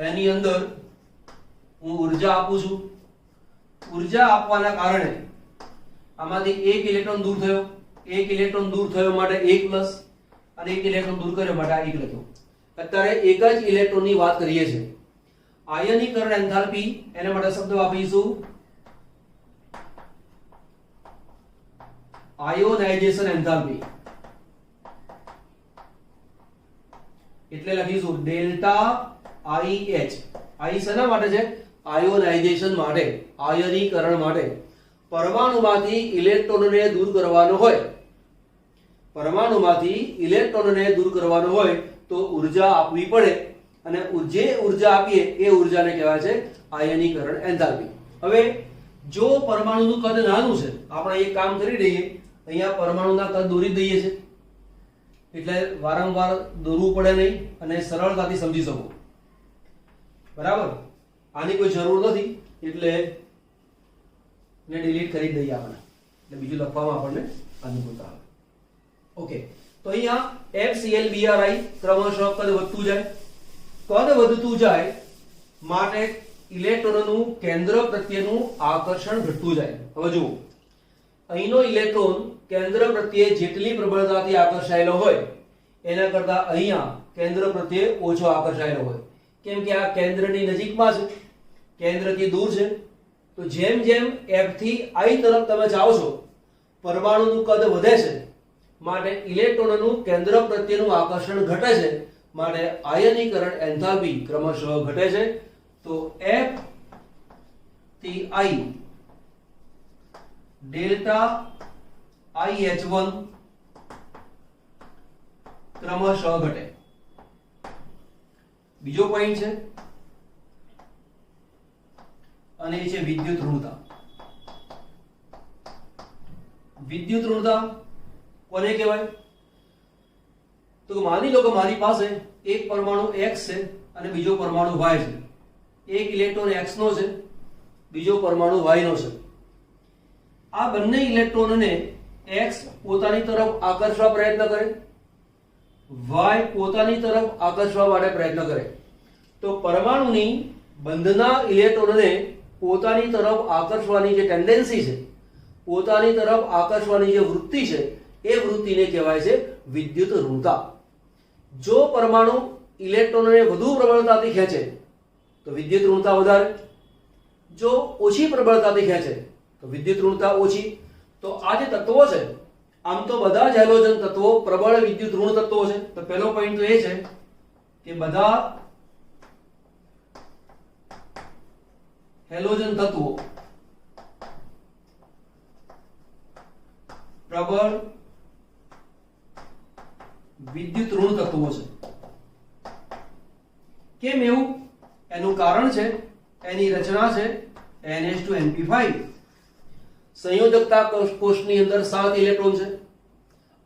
એની અંદર હું ઊર્જા આપું છું. ઊર્જા આપવાના કારણે આમાંથી એક ઇલેક્ટ્રોન દૂર થયો, એક ઇલેક્ટ્રોન દૂર થયો માટે 1 પ્લસ, અને એક ઇલેક્ટ્રોન દૂર કર્યો માટે 1 લખ્યો. અત્યારે એક જ ઇલેક્ટ્રોનની વાત કરીએ છીએ. આયનીકરણ એન્થાલ્પી એના માટે શબ્દ વાપરીશું આયોનાઇઝેશન એન્થાલ્પી. એટલે લખીશું ડેલ્ટા IH. I શેના માટે છે? આયોનાઇઝેશન માટે, આયનીકરણ માટે. પરમાણુમાંથી ઇલેક્ટ્રોનને દૂર કરવાનો હોય, પરમાણુમાંથી ઇલેક્ટ્રોનને દૂર કરવાનો હોય તો ઊર્જા આપવી પડે, અને જે ઊર્જા આપીએ એ ઊર્જાને કહેવાય છે આયનીકરણ એન્થાલ્પી. હવે જો પરમાણુનું કદ નાનું છે, આપણે એક કામ કરી દઈએ, અહીંયા પરમાણુના કદ દોરી દઈએ છે, એટલે વારંવાર દોરવું પડે નહીં અને સરળતાથી સમજી શકો. બરાબર? આની કોઈ જરૂર નથી, એટલે ને ડિલીટ કરી દઈએ આપણે, એટલે બીજું લખવામાં આપણને અનુકૂળતા આવે. ઓકે, તો અહીંયા FClBri ક્રમશઃ કદ વધતું જાય. કદ વધતું જાય માટે ઇલેક્ટ્રોનનું કેન્દ્ર પ્રત્યેનું આકર્ષણ ઘટતું જાય. હવે જુઓ, અહીંનો ઇલેક્ટ્રોન કેન્દ્ર પ્રત્યે જેટલી પ્રબળતાથી આકર્ષાયેલો હોય એના કરતા અહીંયા કેન્દ્ર પ્રત્યે ઓછો આકર્ષાયેલો હોય. કેમ કે આ કેન્દ્રની નજીકમાં છે, કેન્દ્રથી દૂર છે. તો જેમ જેમ F થી I તરફ તમે જાઓ છો, પરમાણુનું કદ વધે છે, માટે ઇલેક્ટ્રોનનું કેન્દ્ર પ્રત્યેનું આકર્ષણ ઘટે છે, માટે આયનીકરણ એન્થાલ્પી ક્રમશઃ ઘટે છે. તો F થી I ડેલ્ટા IH1 ક્રમશઃ ઘટે. બીજો પોઈન્ટ છે અને એ છે વિદ્યુત ઋણતા. વિદ્યુત ઋણતા કોને કહેવાય? તો માની લો કે મારી પાસે એક પરમાણુ X છે અને બીજો પરમાણુ Y છે. એક ઇલેક્ટ્રોન X નો છે, બીજો પરમાણુ Y નો છે. આ બંને ઇલેક્ટ્રોનને X પોતાની તરફ આકર્ષવા પ્રયત્ન કરે, Y પોતાની તરફ આકર્ષવા માટે પ્રયત્ન કરે. તો પરમાણુની બંધના ઇલેક્ટ્રોનને પોતાની તરફ આકર્ષવાની જે ટેન્ડન્સી છે, પોતાની તરફ આકર્ષવાની જે વૃત્તિ છે, એ વૃત્તિને કહેવાય છે વિદ્યુત ઋણતા. જો પરમાણુ ઇલેક્ટ્રોનને વધુ પ્રબળતાથી ખેંચે તો વિદ્યુત ઋણતા વધારે, જો ઓછી પ્રબળતાથી ખેંચે તો વિદ્યુત ઋણતા ઓછી. તો આ જે તત્વો છે, આમ તો બધા જ હેલોજન તત્વો પ્રબળ વિદ્યુત ઋણ તત્વો છે. તો પહેલો પોઈન્ટ તો એ છે કે બધા હેલોજન તત્વો પ્રબળ વિદ્યુત ઋણ તત્વો છે. કેમ એવું? એનું કારણ છે એની રચના છે NH2np5. સંયોજકતા કોષની અંદર 7 ઇલેક્ટ્રોન છે.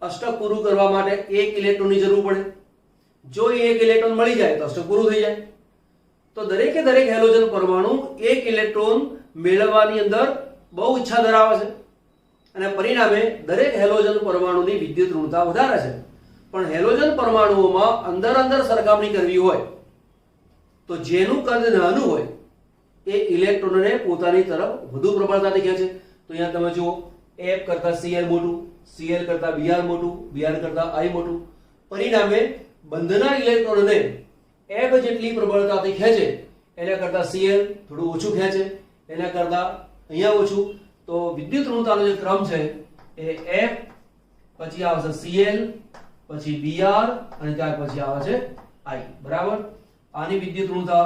અષ્ટક પૂરું કરવા માટે 1 ઇલેક્ટ્રોનની જરૂર પડે. જો એ 1 ઇલેક્ટ્રોન મળી જાય તો અષ્ટક પૂરું થઈ જાય. તો દરેકે દરેક હેલોજન પરમાણુ 1 ઇલેક્ટ્રોન મેળવવાની અંદર બહુ ઈચ્છા ધરાવે છે, અને પરિણામે દરેક હેલોજન પરમાણુની વિદ્યુત ઋણતા વધારે છે. પણ હેલોજન પરમાણુઓમાં અંદર સરખામણી કરવી હોય તો જેનું કદ નાનું હોય એ ઇલેક્ટ્રોનને પોતાની તરફ વધુ પ્રબળતાથી ખેંચે. તો અહીંયા તમે જુઓ, F કરતા Cl મોટું, Cl કરતા Br મોટું, Br કરતા I મોટું. પરિણામે બંધના ઇલેક્ટ્રોનને F જેટલી પ્રબળતાથી ખેંચે એના કરતા Cl થોડું ઓછું ખેંચે, એના કરતા અહીંયા ઓછું. તો વિદ્યુત ઋણતાનો જે ક્રમ છે એ F, પછી આવશે Cl, પછી Br અને ત્યાર પછી આવે છે I. બરાબર? આની વિદ્યુત ઋણતા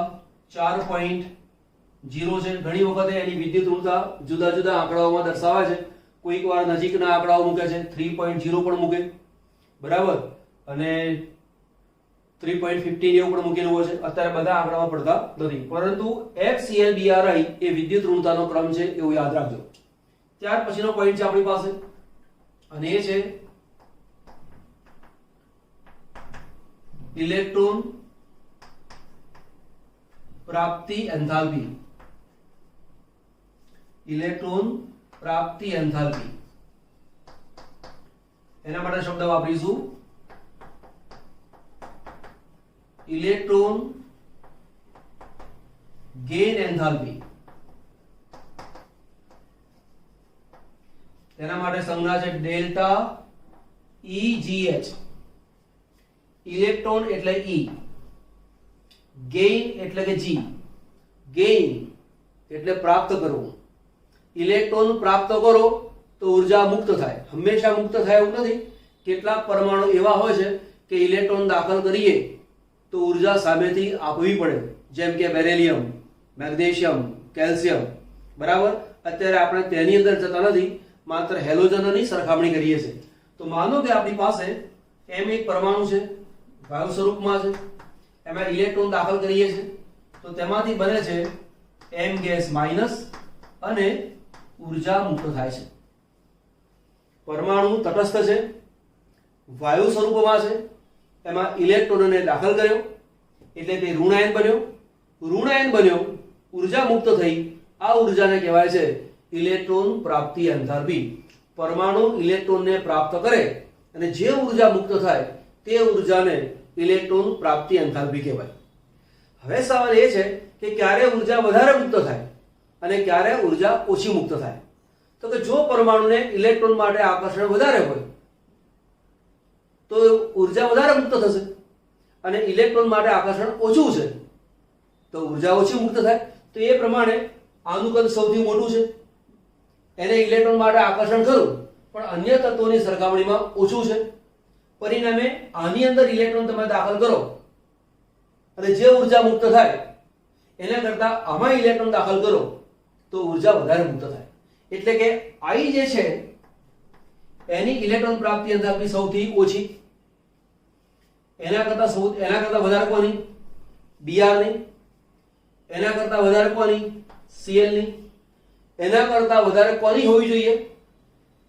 4.0 છે. ઘણી વખત એની વિદ્યુત ઋણતા જુદા જુદા આંકડાઓમાં દર્શાવે છે. કોઈક વાર નજીકના આંકડાઓ મૂકે છે, 3.0 પણ મૂકે. બરાબર? અને 3.15 એવું પણ મૂકેલું હોય છે. અત્યારે બધા આંકડામાં પડતા નથી, પરંતુ FClBrI એ વિદ્યુત ઋણતાનો ક્રમ છે એવું યાદ રાખજો. ત્યાર પછીનો પોઈન્ટ છે આપણી પાસે, અને એ છે ઇલેક્ટ્રોન પ્રાપ્તિ એન્થાલ્પી. ઇલેક્ટ્રોન પ્રાપ્તિ એન્થાલ્પી એના માટે શબ્દ વાપરીશું ઇલેક્ટ્રોન ગેઇન એન્થાલ્પી. તેના માટે સંજ્ઞા છે ડેલ્ટા EGH. ઇલેક્ટ્રોન એટલે E, ગેઇન એટલે કે G. ગેઇન એટલે પ્રાપ્ત કરવું. ઇલેક્ટ્રોન પ્રાપ્ત કરો તો ઉર્જા મુક્ત થાય. હંમેશા મુક્ત થાય એવું નથી. કેટલાક પરમાણુ એવા હોય છે કે ઇલેક્ટ્રોન દાખલ કરીએ તો ઉર્જા સામેથી આપવી પડે, જેમ કે બેરિલિયમ, મેગ્નેશિયમ, કેલ્શિયમ. બરાબર, અત્યારે આપણે તેની અંદર જતા નથી, માત્ર હેલોજનની સરખામણી કરીએ છીએ. તો માનો કે આપણી પાસે M એક પરમાણુ છે, વાયુ સ્વરૂપમાં છે, એમાં ઇલેક્ટ્રોન દાખલ કરીએ છીએ તો તેમાંથી બને છે M ગેસ માઇનસ અને ઉર્જા મુક્ત થાય છે. પરમાણુ તટસ્થ છે, વાયુ સ્વરૂપમાં છે, એમાં ઇલેક્ટ્રોનને દાખલ કર્યો એટલે તે ઋણાયન બન્યો. ઋણાયન બન્યો, ઉર્જા મુક્ત થઈ. આ ઉર્જાને કહેવાય છે ઇલેક્ટ્રોન પ્રાપ્તિ એન્થાલ્પી. પરમાણુ ઇલેક્ટ્રોનને પ્રાપ્ત કરે અને જે ઉર્જા મુક્ત થાય તે ઉર્જાને ઇલેક્ટ્રોન પ્રાપ્તિ એન્થાલ્પી કહેવાય. હવે સવાલ એ છે કે ક્યારે ઉર્જા વધારે મુક્ત થાય અને ક્યારે ઉર્જા ઓછી મુક્ત થાય. તો કે જો પરમાણુને ઇલેક્ટ્રોન માટે આકર્ષણ વધારે હોય તો ઉર્જા વધારે મુક્ત થશે, અને ઇલેક્ટ્રોન માટે આકર્ષણ ઓછું છે તો ઉર્જા ઓછી મુક્ત થાય. તો એ પ્રમાણે આનું કદ સૌથી મોટું છે, એને ઇલેક્ટ્રોન માટે આકર્ષણ ખરું પણ અન્ય તત્વોની સરખામણીમાં ઓછું છે. પરિણામે આની અંદર ઇલેક્ટ્રોન તમે દાખલ કરો અને જે ઉર્જા મુક્ત થાય એના કરતા આમાં ઇલેક્ટ્રોન દાખલ કરો તો ઉર્જા વધારે મુક્ત થાય. એટલે કે I જે છે એની ઇલેક્ટ્રોન પ્રાપ્તિ એન્થાલ્પી સૌથી ઓછી. એના કરતા વધારે કોની? Br ની. એના કરતા વધારે કોની? Cl ની. એના કરતા વધારે કોની હોવી જોઈએ?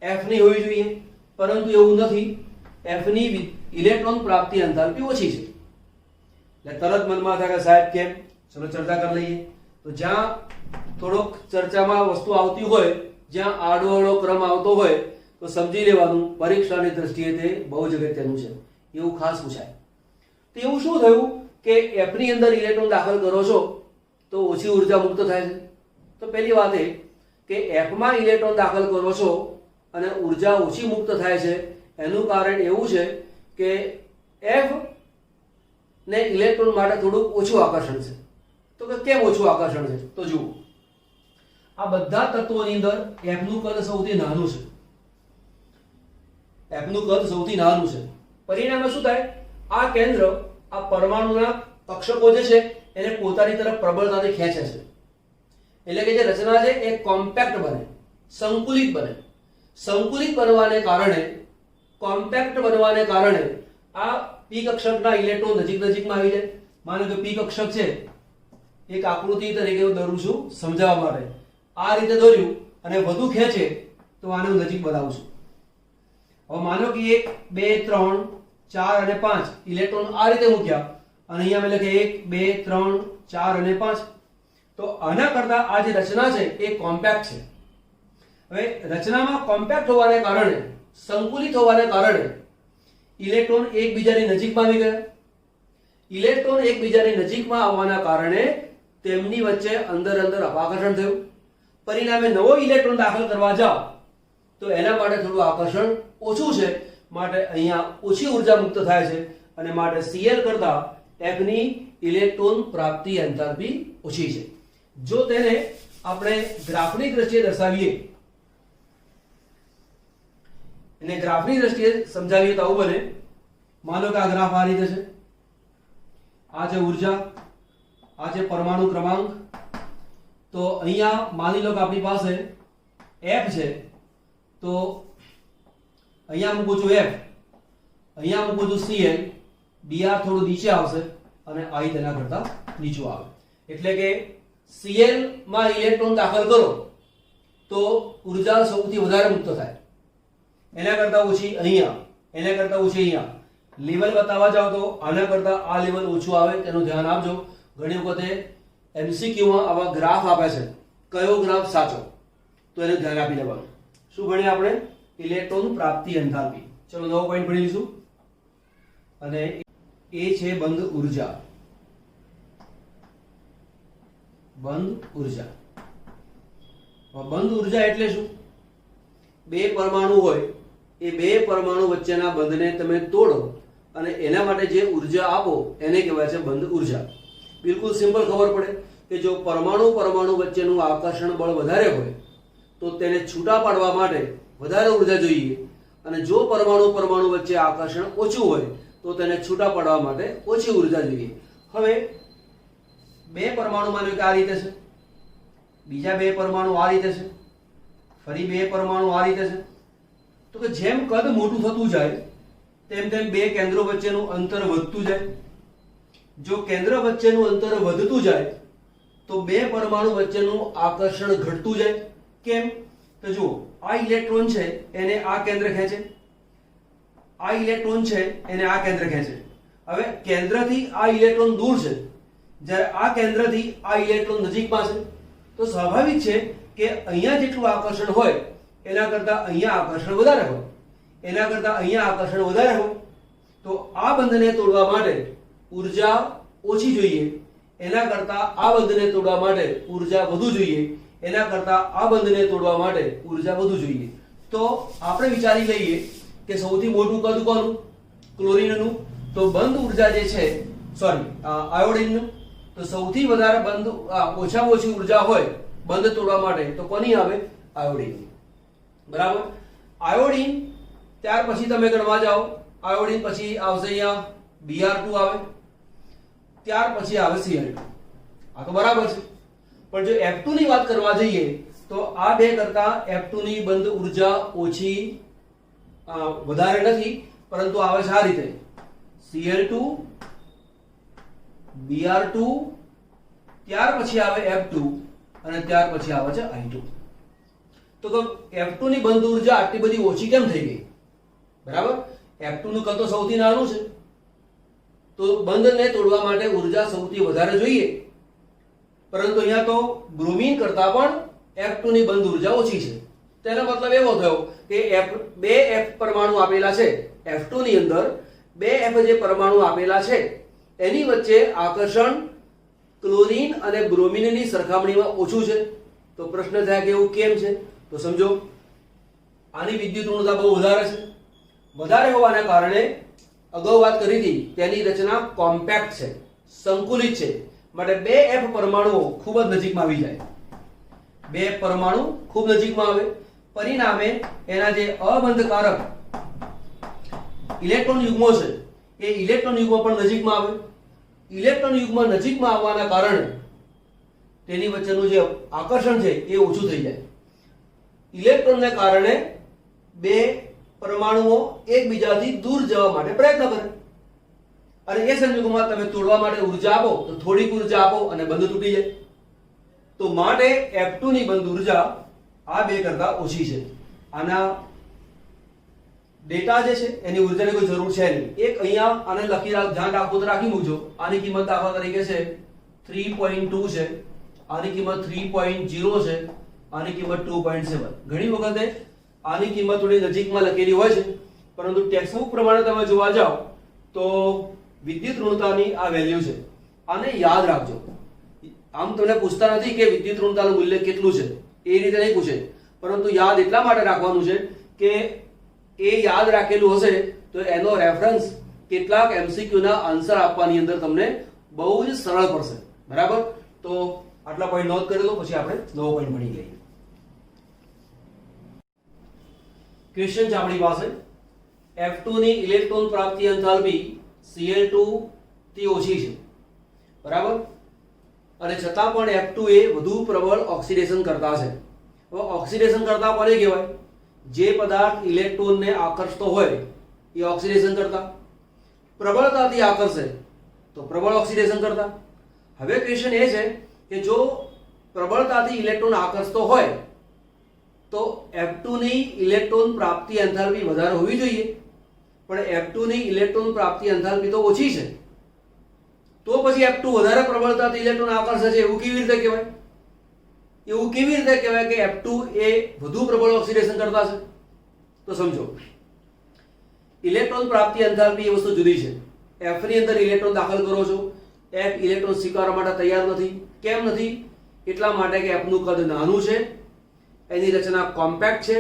F ની હોવી જોઈએ. પરંતુ એવું નથી. F ની ઇલેક્ટ્રોન પ્રાપ્તિ એન્થાલ્પી ઓછી છે. એટલે તરત મનમાં થાય કે સાહેબ કેમ? ચલો ચર્ચા કરી લઈએ. તો જ્યાં થોડોક ચર્ચામાં વસ્તુ આવતી હોય, જ્યાં આડોઅવળો ક્રમ આવતો હોય તો સમજી લેવાનું પરીક્ષાની દ્રષ્ટિએ તે બહુ જ અગત્યનું છે. એવું ખાસ પૂછાય. તો એવું શું થયું કે F ની અંદર ઇલેક્ટ્રોન દાખલ કરો છો તો ઓછી ઉર્જા મુક્ત થાય છે? તો પહેલી વાત એ કે F માં ઇલેક્ટ્રોન દાખલ કરો છો અને ઉર્જા ઓછી મુક્ત થાય છે, એનું કારણ એવું છે કે F ને ઇલેક્ટ્રોન માટે થોડું ઓછું આકર્ષણ છે. તો કે કેમ ઓછું આકર્ષણ છે? તો જુઓ, આ બધા તત્વોની અંદર F નું કદ સૌથી નાનું છે. F નું કદ સૌથી નાનું છે. પરિણામે શું થાય? આ કેન્દ્ર, આ પરમાણુના કક્ષકો જે છે એને પોતાની તરફ પ્રબળતાથી ખેંચે છે. એટલે કે જે રચના છે એ કોમ્પેક્ટ બને, સંકુલિત બને. સંકુલિત બનવાને કારણે, કોમ્પેક્ટ બનવાને કારણે આ P કક્ષકના ઇલેક્ટ્રોન નજીકમાં આવી જાય. માનો કે P કક્ષક છે, એક આકૃતિ તરીકે હું દોરું છું સમજાવવા માટે. આ રીતે દોર્યું અને વધુ ખેંચે તો આને હું નજીક બનાવું છું. હવે માનો કે 1 2 3 4 અને 5 ઇલેક્ટ્રોન આ રીતે મૂક્યા અને અહીંયા મેં લખે 1 2 3 4 અને 5. તો આના કરતા આ જે રચના છે એ કોમ્પેક્ટ છે. હવે રચનામાં કોમ્પેક્ટ હોવાને કારણે, સંકુલિત હોવાને કારણે ઇલેક્ટ્રોન એકબીજાની નજીકમાં આવી ગયા. ઇલેક્ટ્રોન એકબીજાની નજીકમાં આવવાના કારણે તેમની વચ્ચે અંદર અપાકર્ષણ થયું. પરિણામે નવો ઇલેક્ટ્રોન દાખલ કરવા જાઓ તો એના માટે થોડું આકર્ષણ ઓછું છે, માટે અહીંયા ઓછી ઉર્જા મુક્ત થાય છે અને માટે Cl કરતા F ની ઇલેક્ટ્રોન પ્રાપ્તિ એન્થાલ્પી ઓછી છે. જો તેને આપણે ગ્રાફની દ્રષ્ટિએ દર્શાવીએ, એને ગ્રાફની દ્રષ્ટિએ સમજાવીએ તો આવું બને. માનો કે આ ગ્રાફ આ રીતે છે. આ છે ઉર્જા, આ છે પરમાણુ ક્રમાંક. તો અહીંયા માની લો કે આપણી પાસે F છે, તો અહીંયા મૂકું છું F, અહીંયા મૂકું છું Cl Br થોડું નીચે આવશે અને I તેના કરતા નીચું આવે, એટલે કે Cl માં ઇલેક્ટ્રોન દાખલ કરો તો ઉર્જા સૌથી વધારે મુક્ત થાય, એના કરતા ઓછી અહીંયા, એના કરતા ઓછી અહીંયા. લેવલ બતાવવા જાવ તો આના કરતા આ લેવલ ઓછું આવે, તેનું ધ્યાન આપજો. ઘણી વખતે MCQ માં આવા ગ્રાફ આપે છે, કયો ગ્રાફ સાચો, તો એને ધ્યાન આપી લેવાનું. શું ભણીએ આપણે? ઇલેક્ટ્રોન પ્રાપ્તિ એન્થાલ્પી. ચલો નવો પોઈન્ટ ભણી લઈશું. અને એ છે બંધ ઉર્જા. બંધ ઉર્જા. બંધ ઉર્જા એટલે શું? બે પરમાણુ હોય, એ બે પરમાણુ વચ્ચેના બંધને તમે તોડો અને એના માટે જે ઉર્જા આપો એને કહેવાય છે બંધ ઉર્જા. બિલકુલ સિમ્પલ ખબર પડે કે જો પરમાણુ પરમાણુ વચ્ચેનું આકર્ષણ બળ વધારે હોય તો તેને છૂટા પાડવા માટે વધારે ઉર્જા જોઈએ, અને જો પરમાણુ પરમાણુ વચ્ચે આકર્ષણ ઓછું હોય તો તેને છૂટા પાડવા માટે ઓછી ઉર્જા જોઈએ. હવે બે પરમાણુ માનો કે આ રીતે છે, બીજા બે પરમાણુ આ રીતે છે, ફરી બે પરમાણુ આ રીતે છે, તો કે જેમ કદ મોટું થતું જાય તેમ તેમ બે કેન્દ્રો વચ્ચેનું અંતર વધતું જાય. જો કેન્દ્ર વચ્ચેનું અંતર વધતું જાય તો બે પરમાણુ વચ્ચેનું આકર્ષણ ઘટતું જાય. કેમ? તો જુઓ, આ ઇલેક્ટ્રોન છે એને આ કેન્દ્ર ખેંચે, આ ઇલેક્ટ્રોન છે એને આ કેન્દ્ર ખેંચે. હવે કેન્દ્રથી આ ઇલેક્ટ્રોન દૂર છે, જ્યારે આ કેન્દ્રથી આ ઇલેક્ટ્રોન નજીકમાં છે, તો સ્વાભાવિક છે કે અહીંયા જેટલું આકર્ષણ હોય એના કરતા અહીંયા આકર્ષણ વધારે હોય, એના કરતા અહીંયા આકર્ષણ વધારે હોય. તો આ બંધને તોડવા માટે ઉર્જા ઓછી જોઈએ, એના કરતા આ બંધને તોડવા માટે ઉર્જા વધુ જોઈએ, એના કરતા આ બંધને તોડવા માટે ઉર્જા વધુ જોઈએ. તો આપણે વિચારી લઈએ કે સૌથી મોટું કદ કોનું? ક્લોરીનનું. તો બંધ ઉર્જા જે છે, સોરી આયોડિનનું, તો સૌથી વધારે બંધ ઓછામાં ઓછી ઉર્જા હોય બંધ તોડવા માટે તો કોની આવે? આયોડિન. બરાબર. આયોડિન ત્યાર પછી તમે ગણવા જાઓ, આયોડિન પછી આવશે અહીંયા Br2 આવે, ત્યાર પછી આવે Cl2. આ તો બરાબર છે. પણ જો F2 ની વાત કરવા જઈએ તો આ બે કરતા F2 ની બંધ ઉર્જા ઓછી વધારે નથી, પરંતુ આવે છે આ રીતે: Cl2, Br2, ત્યાર પછી આવે F2 અને ત્યાર પછી આવે છે I2. તો F2 ની બંધ ઉર્જા આટલી બધી ઓછી કેમ થઈ ગઈ? બરાબર. F2 નું કદ તો સૌથી નાનું છે, તો બંધને તોડવા માટે ઉર્જા સૌથી વધારે જોઈએ, પરંતુ અહીંયા તો બ્રોમિન કરતા પણ F2 ની બંધ ઉર્જા ઓછી છે. તેનો મતલબ એવો થયો કે બે F પરમાણુ આપેલા છે, F2 ની અંદર બે F જે પરમાણુ આપેલા છે એની વચ્ચે આકર્ષણ ક્લોરીન અને બ્રોમિનની સરખામણીમાં ઓછું છે. તો પ્રશ્ન થાય કે એવું કેમ છે? તો સમજો, આની વિદ્યુત ઋણતા બહુ વધારે છે. વધારે હોવાના કારણે અગાઉ વાત કરી હતી તેની રચના કોમ્પેક્ટ છે, સંકુલિત છે, માટે બે F પરમાણુઓ ખૂબ જ નજીકમાં આવી જાય. બે પરમાણુ ખૂબ નજીકમાં આવે, પરિણામે એના જે અબંધકારક ઇલેક્ટ્રોન યુગ્મો છે એ ઇલેક્ટ્રોન યુગ્મ પણ નજીકમાં આવે. ઇલેક્ટ્રોન યુગ્મ નજીકમાં આવવાના કારણે તેની વચ્ચેનું જે આકર્ષણ છે એ ઓછું થઈ જાય. ઇલેક્ટ્રોનને કારણે બે પરમાણુઓ એકબીજાથી દૂર જવા માટે પ્રયત્ન કરે, અને એ સંજોગોમાં તમે તોડવા માટે ઉર્જા આપો તો થોડીક ઉર્જા આપો અને બંધ તૂટી જાય. તો માટે F2 ની બંધ ઉર્જા આ બે કરતા ઓછી છે. આના ડેટા જે છે એની ઉર્જાની કોઈ જરૂર છે નહીં. એક અહીંયા આને લખી ધ્યાન રાખવું તો રાખી મૂકજો. આની કિંમત દાખલા તરીકે છે 3.2 છે, આની કિંમત 3.0 છે, આની કિંમત 2.7. ઘણી વખતે આની કિંમત થોડી નજીકમાં લખેલી હોય છે, પરંતુ ટેક્સ્ટબુક પ્રમાણે તમે જોવા જાઓ તો વિદ્યુત ઋણતાની આ વેલ્યુ છે. આને યાદ રાખજો. આમ તમને પૂછતા નથી કે વિદ્યુત ઋણતાનું મૂલ્ય કેટલું છે, એ રીતે નહીં પૂછે, પરંતુ યાદ એટલા માટે રાખવાનું છે કે એ યાદ રાખેલું હશે તો એનો રેફરન્સ કેટલાક MCQ ના આન્સર આપવાની અંદર તમને બહુ જ સરળ પડશે. બરાબર. તો આટલા પોઈન્ટ નોટ કરી લો, પછી આપણે નવો પોઈન્ટ ભણી લઈએ. ક્વેશ્ચન છે આપણી પાસે, F2 ની ઇલેક્ટ્રોન પ્રાપ્તિ એન્થાલ્પી Cl2 થી ઓછી છે. બરાબર. અને છતાં પણ F2 એ વધુ પ્રબળ ઓક્સિડેશન કરતા છે. હવે ઓક્સિડેશન કરતા કોને કહેવાય? જે પદાર્થ ઇલેક્ટ્રોનને આકર્ષતો હોય એ ઓક્સિડેશન કરતા. પ્રબળતાથી આકર્ષે તો પ્રબળ ઓક્સિડેશન કરતા. હવે ક્વેશ્ચન એ છે કે જો પ્રબળતાથી ઇલેક્ટ્રોન આકર્ષતો હોય તો F2 ની ઇલેક્ટ્રોન પ્રાપ્તિ એન્થાલ્પી વધારે હોવી જોઈએ, પણ F2 ની ઇલેક્ટ્રોન પ્રાપ્તિ એન્થાલ્પી તો ઓછી છે, તો પછી F2 વધારે પ્રબળતાથી ઇલેક્ટ્રોન આકર્ષે છે એવું કેવી રીતે કહેવાય? એવું કેવી રીતે કહેવાય કે F2 એ વધુ પ્રબળ ઓક્સિડેશન કરતા છે? તો સમજો, ઇલેક્ટ્રોન પ્રાપ્તિ એન્થાલ્પી એ વસ્તુ જુદી છે. F ની અંદર ઇલેક્ટ્રોન દાખલ કરો છો, F ઇલેક્ટ્રોન સ્વીકારવા માટે તૈયાર નથી. કેમ નથી? એટલા માટે કે F નું કદ નાનું છે, એની રચના કોમ્પેક્ટ છે,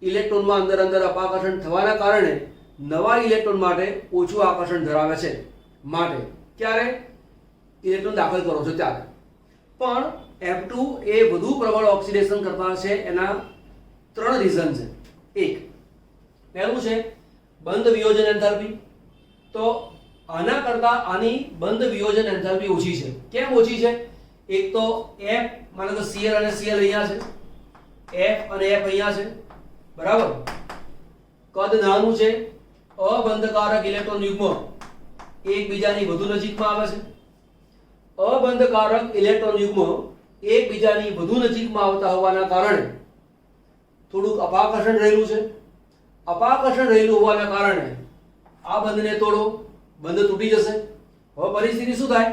ઇલેક્ટ્રોનમાં અંદર અંદર અપાકર્ષણ થવાના કારણે નવા ઇલેક્ટ્રોન માટે ઓછું આકર્ષણ ધરાવે છે. માટે ક્યારે ઇલેક્ટ્રોન દાખલ કરો છો ત્યારે. પણ F2 એ વધુ પ્રબળ ઓક્સિડેશન કરતા છે. એના 3 રીઝન છે. એક, પહેલું છે બંધ વિયોજન એન્થાલ્પી. તો આના કરતા આની બંધ વિયોજન એન્થાલ્પી ઓછી છે. કેમ ઓછી છે? એક તો F, માનો કે Cl અને Cl અહીંયા છે, F અને F અહીંયા છે, બરાબર. કદ નાનું છે, અબંધકારક ઇલેક્ટ્રોન યુગ્મ એકબીજાની વધુ નજીકમાં આવે છે. અબંધકારક ઇલેક્ટ્રોન યુગ્મ એકબીજાની વધુ નજીકમાં આવતા હોવાના કારણે થોડુંક અપાકર્ષણ રહેલું છે. અપાકર્ષણ રહેલું હોવાના કારણે આ બંધને તોડો, બંધ તૂટી જશે. હવે પરિસ્થિતિ શું થાય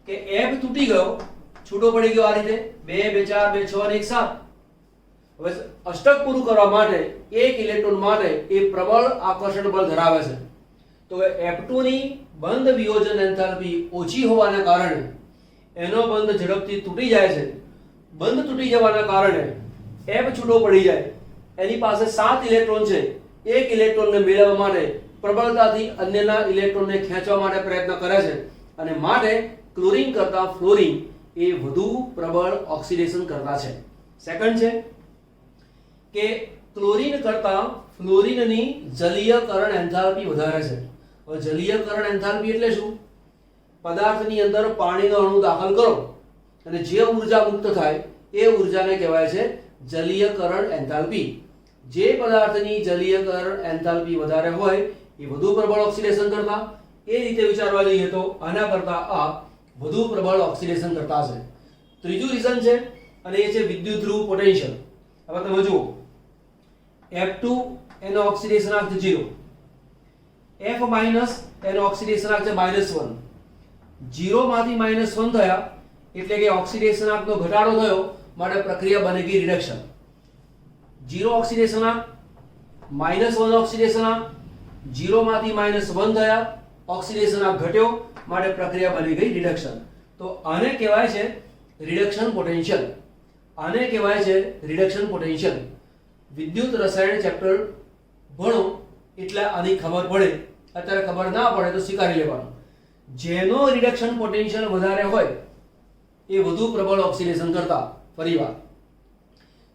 કે F તૂટી ગયો, છૂટો પડી ગયો આ રીતે 2 2 4 2 6 અને 1 7. હવે અષ્ટક પૂરું કરવા માટે એક ઇલેક્ટ્રોન માટે એ પ્રબળ આકર્ષણ બળ ધરાવે છે. તો F2 ની બંધ વિયોજન એન્થાલ્પી ઓછી હોવાના કારણે એનો બંધ ઝડપથી તૂટી જાય છે. બંધ તૂટી જવાના કારણે F છૂટો પડી જાય, એની પાસે 7 ઇલેક્ટ્રોન છે. એક ઇલેક્ટ્રોનને મેળવવા માટે પ્રબળતાથી અન્યના ઇલેક્ટ્રોનને ખેંચવા માટે પ્રયત્ન કરે છે, અને માટે ક્લોરીન કરતા ફ્લોરીન એ વધુ પ્રબળ ઓક્સિડેશન કરતા છે. સેકન્ડ છે કે ક્લોરીન કરતા ફ્લોરીનની જલીયકરણ એન્થાલ્પી વધારે છે. હવે જલીયકરણ એન્થાલ્પી એટલે શું? પદાર્થની અંદર પાણીનો અણુ દાખલ કરો અને જે ઊર્જા મુક્ત થાય એ ઊર્જાને કહેવાય છે જલીયકરણ એન્થાલ્પી. જે પદાર્થની જલીયકરણ એન્થાલ્પી વધારે હોય એ વધુ પ્રબળ ઓક્સિડેશન કરતા. એ રીતે વિચારવા જઈએ તો આના કરતા આ વધુ પ્રબળ ઓક્સિડેશન કરતા છે. ત્રીજું રીઝન છે અને એ છે વિદ્યુત ધ્રુવ પોટેન્શિયલ. હવે તમે જુઓ, F2 એનો ઓક્સિડેશનાંક 0, F માઈનસ એનો ઓક્સિડેશનાંક છે -1. 0 માંથી -1 થયા એટલે કે ઓક્સિડેશનાંકનો ઘટાડો થયો, માટે પ્રક્રિયા બની ગઈ રિડક્શન. 0 ઓક્સિડેશનાંક, -1 ઓક્સિડેશનાંક, 0 માંથી -1 થયા, ઓક્સિડેશનાંક ઘટ્યો, માટે પ્રક્રિયા બની ગઈ રિડક્શન. તો આને કહેવાય છે રિડક્શન પોટેન્શિયલ. આને કહેવાય છે રિડક્શન પોટેન્શિયલ. વિદ્યુત રસાયણ ચેપ્ટર ભણો એટલે આની ખબર પડે. અત્યારે ખબર ના પડે તો સ્વીકારી લેવાનું. જેનો રિડક્શન પોટેન્શિયલ વધારે હોય એ વધુ પ્રબળ ઓક્સિડેશન કરતા. ફરીવાર,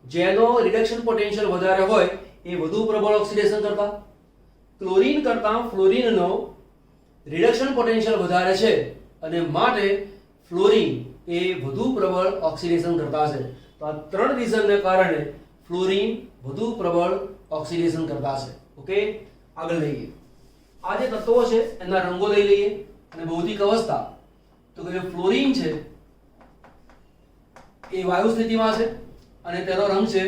જેનો રિડક્શન પોટેન્શિયલ વધારે હોય એ વધુ પ્રબળ ઓક્સિડેશન કરતા. ક્લોરીન કરતા ફ્લોરીનનો રિડક્શન પોટેન્શિયલ વધારે છે અને માટે ફ્લોરીન એ વધુ પ્રબળ ઓક્સિડેશન કરતા છે. તો આ 3 રીઝનને કારણે ફ્લોરીન વધુ પ્રબળ ઓક્સિડેશન કરતા છે. ઓકે, આગળ લઈએ. આ જે તત્વો છે એના રંગો લઈ લઈએ. અને ભૌતિક અવસ્થા તો કે ફ્લોરીન છે એ વાયુ સ્થિતિમાં છે અને તેનો રંગ છે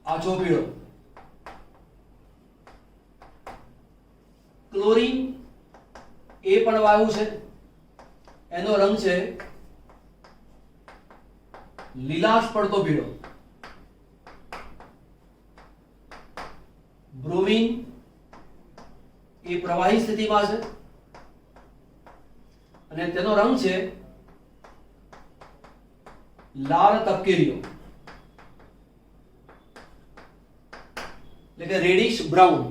આછો પીળો. ક્લોરીન એ પણ વાયુ છે, એનો રંગ છે લીલાશ પડતો પીળો. બ્રોમિન એ પ્રવાહી સ્થિતિમાં છે અને તેનો રંગ છે લાલ તપકેરીઓ, એટલે કે રેડિશ બ્રાઉન.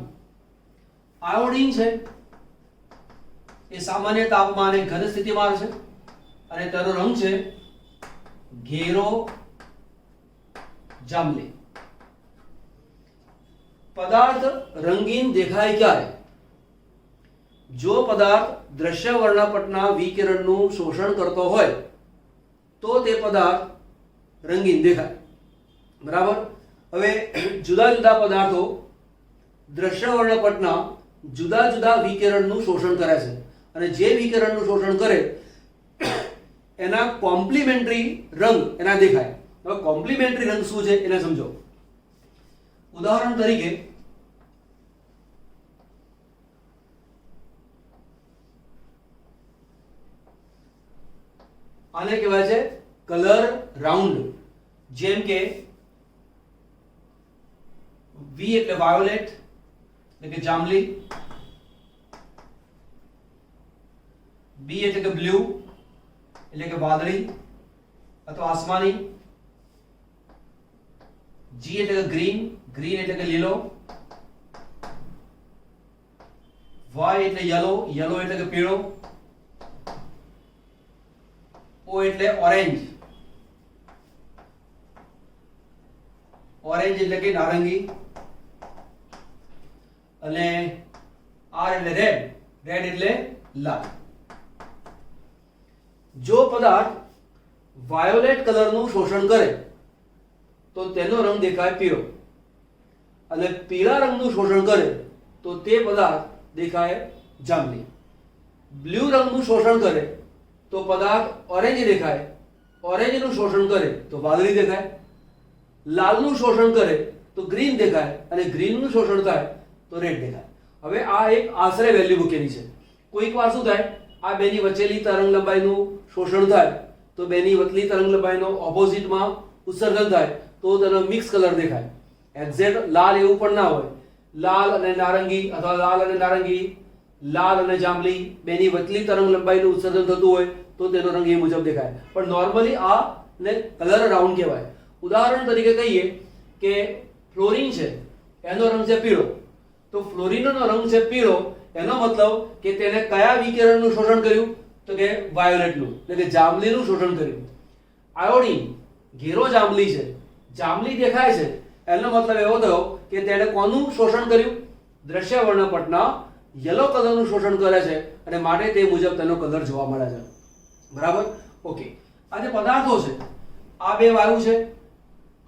આયોડીન છે એ સામાન્ય તાપમાને ઘન સ્થિતિમાં છે અને તેનો રંગ છે ઘેરો જાંબલી. પદાર્થ રંગીન દેખાય ક્યારે? જો પદાર્થ દ્રશ્ય વર્ણપટના વિકિરણનું શોષણ કરતો હોય તો તે પદાર્થ રંગીન દેખાય. બરાબર. હવે જુદા જુદા પદાર્થો દ્રશ્ય વર્ણપટના જુદા જુદા વિકિરણનું શોષણ કરે છે અને જે વિકિરણનું શોષણ કરે એના કોમ્પ્લિમેન્ટરી રંગ એના દેખાય. હવે કોમ્પ્લિમેન્ટરી રંગ શું છે એને સમજો. ઉદાહરણ તરીકે આને કહેવાય છે કલર રાઉન્ડ. જેમ કે વી એટલે વાયોલેટ એટલે કે જાંબલી, બી એટલે કે બ્લુ એટલે કે વાદળી અથવા આસમાની, જી એટલે કે ગ્રીન, ગ્રીન એટલે કે લીલો, વાય એટલે યલો, યલો એટલે કે પીળો, ઓ એટલે ઓરેન્જ, ઓરેન્જ એટલે કે નારંગી, અને આર એટલે રેડ, રેડ એટલે લાલ. જો પદાર્થ વાયોલેટ કલરનું શોષણ કરે તો તેનો રંગ દેખાય પીળો, અને પીળા રંગનું શોષણ કરે તો તે પદાર્થ દેખાય જાંબલી. બ્લુ રંગનું શોષણ કરે તો પદાર્થ ઓરેન્જ દેખાય, ઓરેન્જનું શોષણ કરે તો વાદળી દેખાય, લાલનું શોષણ કરે તો ગ્રીન દેખાય, અને ગ્રીનનું શોષણ થાય તો રેડ દેખાય. હવે આ એક આશરે વેલ્યુ મૂકેલી છે. કોઈક વાર શું થાય, આ બેની વચ્ચેની તરંગ લંબાઈનું શોષણ થાય તો બેની વચ્ચેની તરંગ લંબાઈનો ઓપોઝિટમાં ઉત્સર્જન થાય તો તેનો મિક્સ કલર દેખાય. એક્ઝેક્ટ લાલ એવું પણ ના હોય. લાલ અને નારંગી અથવા લાલ અને નારંગી, લાલ અને જાંબલી બેની વચ્ચેની તરંગ લંબાઈનું ઉત્સર્જન થતું હોય તો તેનો રંગ એ મુજબ દેખાય. પણ નોર્મલી આ ને કલર રાઉન્ડ કહેવાય. ઉદાહરણ તરીકે કહીએ કે ફ્લોરિન છે, એનો રંગ છે પીળો, તો ફ્લોરિનનો રંગ છે પીળો, એનો મતલબ કે તેને કયા વિકિરણનું શોષણ કર્યું, તો કે વાયોલેટનું એટલે કે જાંબલીનું શોષણ કર્યું. આયોડીન ઘેરો જાંબલી છે, જાંબલી દેખાય છે, એનો મતલબ એવો થયો કે તેણે કોનું શોષણ કર્યું, દ્રશ્ય વર્ણપટના યલો કલરનું શોષણ કરે છે, અને માટે તે મુજબ તેનો કલર જોવા મળે છે. બરાબર? ઓકે. આ જે પદાર્થો છે, આ બે વાયુ છે,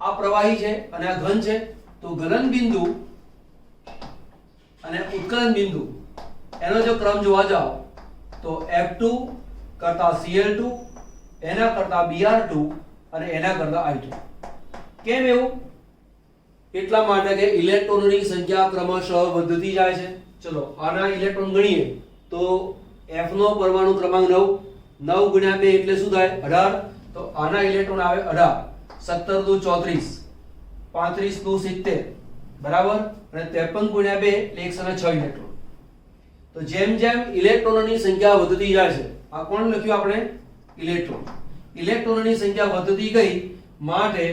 આ પ્રવાહી છે અને આ ઘન છે. તો ગલન બિંદુ અને ઉત્કલન બિંદુ એનો જો ક્રમ જોવા જાઓ તો F2 કરતા Cl2, એના કરતા Br2 અને એના કરતા I2. કેમ એવું? એટલા માટે કે ઇલેક્ટ્રોનોની સંખ્યા ક્રમશઃ વધતી જાય છે. ચલો આના ઇલેક્ટ્રોન ગણીએ તો F નો પરમાણુ ક્રમાંક 9, 9 ગુણ્યા 2 એટલે શું થાય? 18. તો આના ઇલેક્ટ્રોન આવે 18, 17 દુ 34, 35 દુ 70, બરાબર, અને 53 ગુણ્યા 2 એટલે 106 ઇલેક્ટ્રોન. તો જેમ જેમ ઇલેક્ટ્રોનોની સંખ્યા વધતી જાય છે, આ કોણ લખ્યું આપણે? ઇલેક્ટ્રોન. ઇલેક્ટ્રોનોની સંખ્યા વધતી ગઈ માટે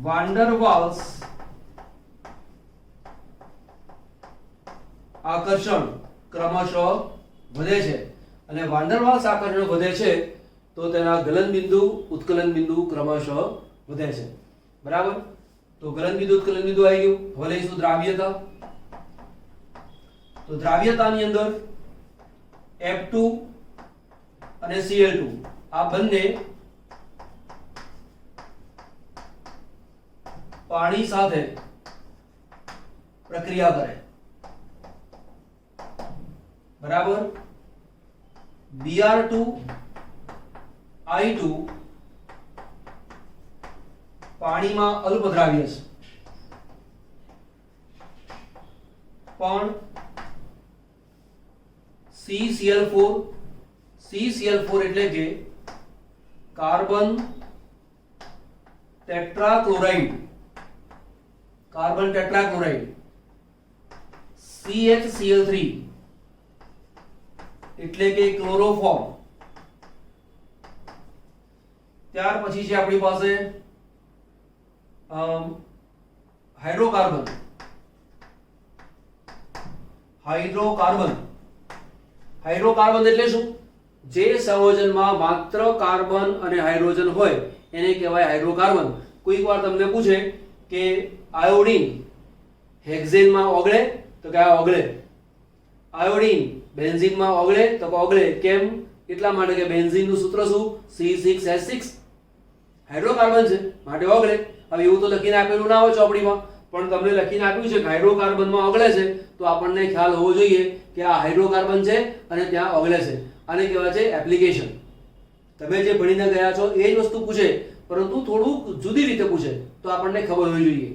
વાન ડર વાલ્સ આકર્ષણ ક્રમશઃ વધે છે, અને વાન ડર વાલ્સ આકર્ષણ વધે છે તો તેના ગલન બિંદુ ઉત્કલન બિંદુ ક્રમશઃ વધે છે. બરાબર? તો ગલન બિંદુ ઉત્કલન બિંદુ આવી ગયું. હવે લઈશું દ્રાવ્યતા. તો દ્રાવ્યતાની અંદર F2 અને Cl2 આ બંને પાણી સાથે પ્રક્રિયા કરે. બરાબર? Br2 I2 પાણીમાં અલ્પદ્રાવ્ય છે, પણ CCl4 એટલે કે કાર્બન ટેટ્રાક્લોરાઇડ, CHCl3 એટલે કે ક્લોરોફોર્મ. ત્યાર પછી છે આપણી પાસે હાઇડ્રોકાર્બન એટલે શું? જે સંયોજનમાં માત્ર કાર્બન અને હાઇડ્રોજન હોય એને કહેવાય હાઇડ્રોકાર્બન. કોઈક વાર તમને પૂછે કે આયોડીન હેક્ઝેનમાં ઓગળે, તો કે આ ઓગળે. આયોડીન બેન્ઝીનમાં ઓગળે, તો કે ઓગળે. કેમ? એટલા માટે કે બેન્ઝીનનું સૂત્ર શું? C6H6. હાઇડ્રોકાર્બન છે માટે ઓગળે. હવે એવું તો લખીને આપેલું ના હોય ચોપડીમાં, પણ તમને લખીને આપ્યું છે કે હાઇડ્રોકાર્બનમાં ઓગળે છે, તો આપણને ખ્યાલ હોવો જોઈએ કે આ હાઇડ્રોકાર્બન છે અને ત્યાં ઓગળે છે. આને કહેવાય છે એપ્લિકેશન. તમે જે ભણીને ગયા છો એ જ વસ્તુ પૂછે, પરંતુ થોડુંક જુદી રીતે પૂછે તો આપણને ખબર હોવી જોઈએ.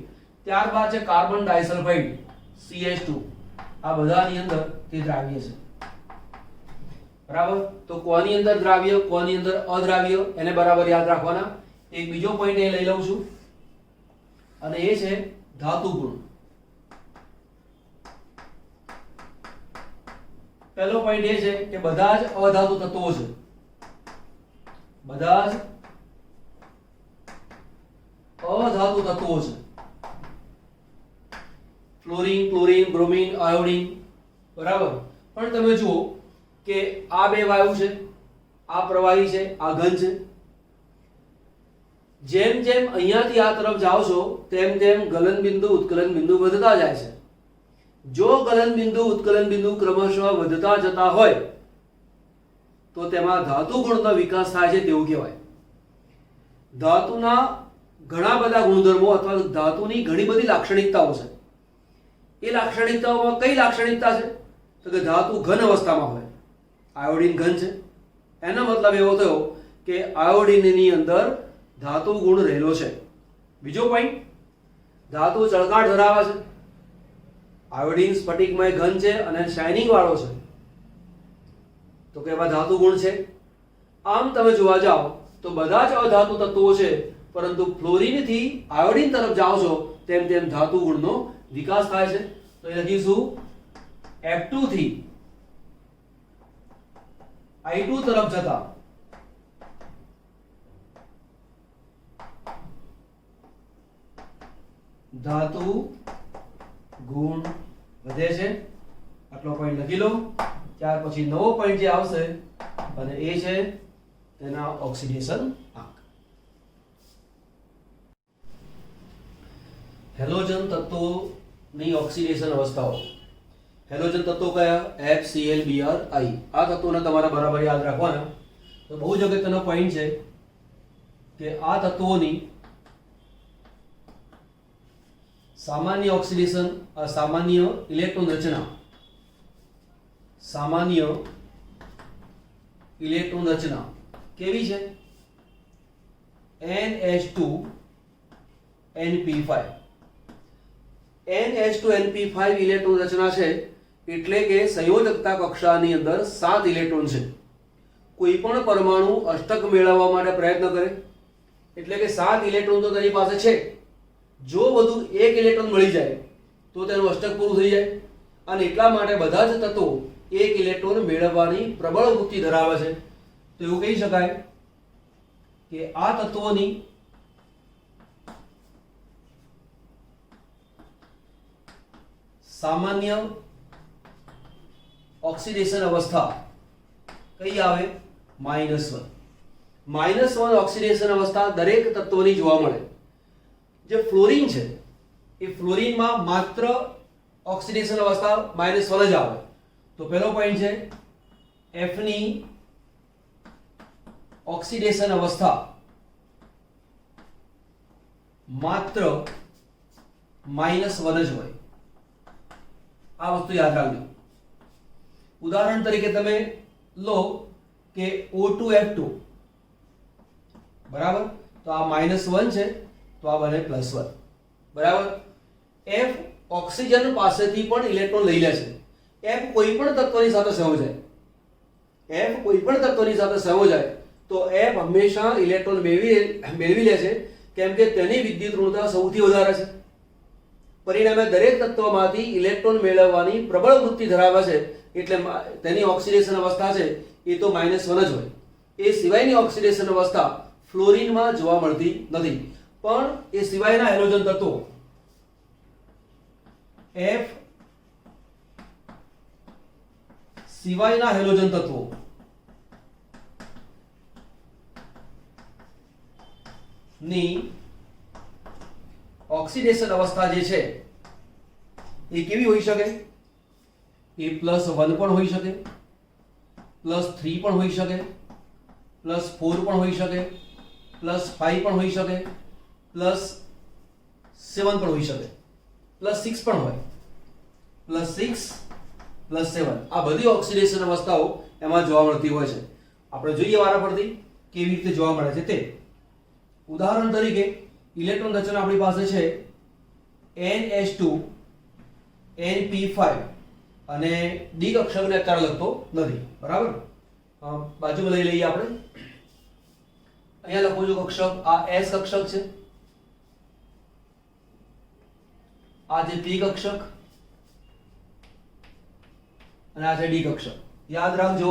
ત્યારબાદ છે કાર્બન ડાયસલ્ફાઇડ CH2. આ બધાની અંદર તે દ્રાવ્ય છે, બરાબર. તો કોની અંદર દ્રાવ્ય, કોની અંદર અદ્રાવ્ય, એને બરાબર યાદ રાખવાના. એક બીજો પોઈન્ટ એ લઈ લઉં છું અને એ છે ધાતુ ગુણ. પહેલો પોઈન્ટ એ છે કે બધા જ અધાતુ તત્વો છે, બધા જ અધાતુ તત્વો છે. ફ્લોરીન, ક્લોરીન, બ્રોમીન, આયોડીન, બરાબર. પણ તમે જુઓ કે આ બે વાયુ છે, આ પ્રવાહી છે, આ ઘન છે. જેમ જેમ અહીંયાથી આ તરફ જાઓ છો તેમ તેમ ગલન બિંદુ ઉત્કલન બિંદુ વધતા જાય છે. જો ગલન બિંદુ ઉત્કલન બિંદુ ક્રમશઃ વધતા જતા હોય તો તેમાં ધાતુ ગુણનો વિકાસ થાય છે તેવું કહેવાય. ધાતુના ઘણા બધા ગુણધર્મો અથવા ધાતુની ઘણી બધી લાક્ષણિકતાઓ છે. એ લાક્ષણિકતાઓમાં કઈ લાક્ષણિકતા છે તો કે ધાતુ ઘન અવસ્થામાં હોય. આયોડીન ઘન છે, એનો મતલબ એવો થયો કે આયોડીનની અંદર ધાતુ ગુણ રહેલો છે. બીજો પોઈન્ટ, ધાતુ ચળકાટ ધરાવે છે. આયોડીન સ્ફટિકમય ઘન છે અને શાઇનિંગ વાળો છે, તો કે એમાં ધાતુ ગુણ છે. આમ તમે જોવા જાઓ તો બધા જ અધાતુ તત્વો છે, પરંતુ ફ્લોરીન થી આયોડીન તરફ જાઓ છો તેમ તેમ ધાતુ ગુણનો વિકાસ થાય છે. તો એ લખીશું F2 થી I2 તરફ જતા ધાતુ ગુણ વધે છે. આટલો પોઈન્ટ લખી લો. ત્યાર પછી નવો પોઈન્ટ જે આવશે અને એ છે તેના ઓક્સિડેશન આંક. હેલોજન તત્વોની ઓક્સિડેશન અવસ્થાઓ. હેલોજન તત્વો કયા? HCl, Br, I. આ તત્વોને તમારે બરાબર યાદ રાખવાના. તો બહુ જ અગત્યનો પોઈન્ટ છે કે આ તત્વોની સામાન્ય ઓક્સિડેશન, સામાન્ય ઇલેક્ટ્રોન રચના, સામાન્ય ઇલેક્ટ્રોન રચના કેવી છે? NH2 NP5. NH2 NP5 electron રચના છે એટલે કે સંયોજકતા કક્ષાની અંદર 7 ઇલેક્ટ્રોન છે. કોઈ પણ પરમાણુ અષ્ટક મેળવવા માટે પ્રયત્ન કરે એટલે કે 7 ઇલેક્ટ્રોન તો તેની પાસે છે. જો વધુ 1 ઇલેક્ટ્રોન મળી જાય તો તેનું અષ્ટક પૂરું થઈ જાય, અને એટલા માટે બધા જ તત્વો 1 ઇલેક્ટ્રોન મેળવવાની પ્રબળ વૃત્તિ ધરાવે છે. તો એવું કહી શકાય કે આ તત્વોની સામાન્ય ઓક્સિડેશન અવસ્થા કઈ આવે? -1. -1 ઓક્સિડેશન અવસ્થા દરેક તત્વની જોવા મળે. જે ફ્લોરીન છે એ ફ્લોરીનમાં માત્ર ઓક્સિડેશન અવસ્થા -1 જ આવે. તો પહેલો પોઈન્ટ છે F ની ઓક્સિડેશન અવસ્થા માત્ર -1 જ હોય. આ વસ્તુ યાદ રાખજો. ઉદાહરણ તરીકે તમે લો કે O2F2, બરાબર. તો આ -1 છે તો આ બને +1, બરાબર. F ઓક્સિજન પાસેથી પણ ઇલેક્ટ્રોન લઈ લે છે. F કોઈ પણ તત્વની સાથે સંયોજાય, F કોઈ પણ તત્વની સાથે સંયોજાય તો F હંમેશા ઇલેક્ટ્રોન મેળવી લે છે, કેમ કે તેની વિદ્યુત ઋણતા સૌથી વધારે છે. પરિણામે દરેક તત્વમાંથી ઇલેક્ટ્રોન મેળવવાની પ્રબળ વૃત્તિ ધરાવે છે, એટલે તેની ઓક્સિડેશન અવસ્થા છે એ તો -1 જ હોય. એ સિવાયની ઓક્સિડેશન અવસ્થા ફ્લોરીનમાં જોવા મળતી નથી. પણ એ સિવાયના હેલોજન તત્વો F સિવાયના હેલોજન તત્વો ની ઓક્સિડેશન અવસ્થા જે છે એ કેવી હોઈ શકે? એ +1 પણ હોઈ શકે, +3 પણ હોઈ શકે, +4 પણ હોઈ શકે, +5 પણ હોઈ શકે, +7 પણ હોઈ શકે. +6 પણ હોય, +6 +7 આ બધી ઓક્સિડેશન અવસ્થાઓ એમાં જોવા મળતી હોય છે. આપણે જોઈએ વારાફરતી કેવી રીતે જોવા મળે છે તે. ઉદાહરણ તરીકે ઇલેક્ટ્રોન રચના આપણી પાસે છે NH2 NP5 અને ડી કક્ષકને અત્યારે લખતો નથી, બરાબર. બાજુમાં લઈ લઈએ આપણે. અહીંયા લખું છું કક્ષક, આ S કક્ષક છે, આ છે P કક્ષક અને આ છે ડી કક્ષક. યાદ રાખજો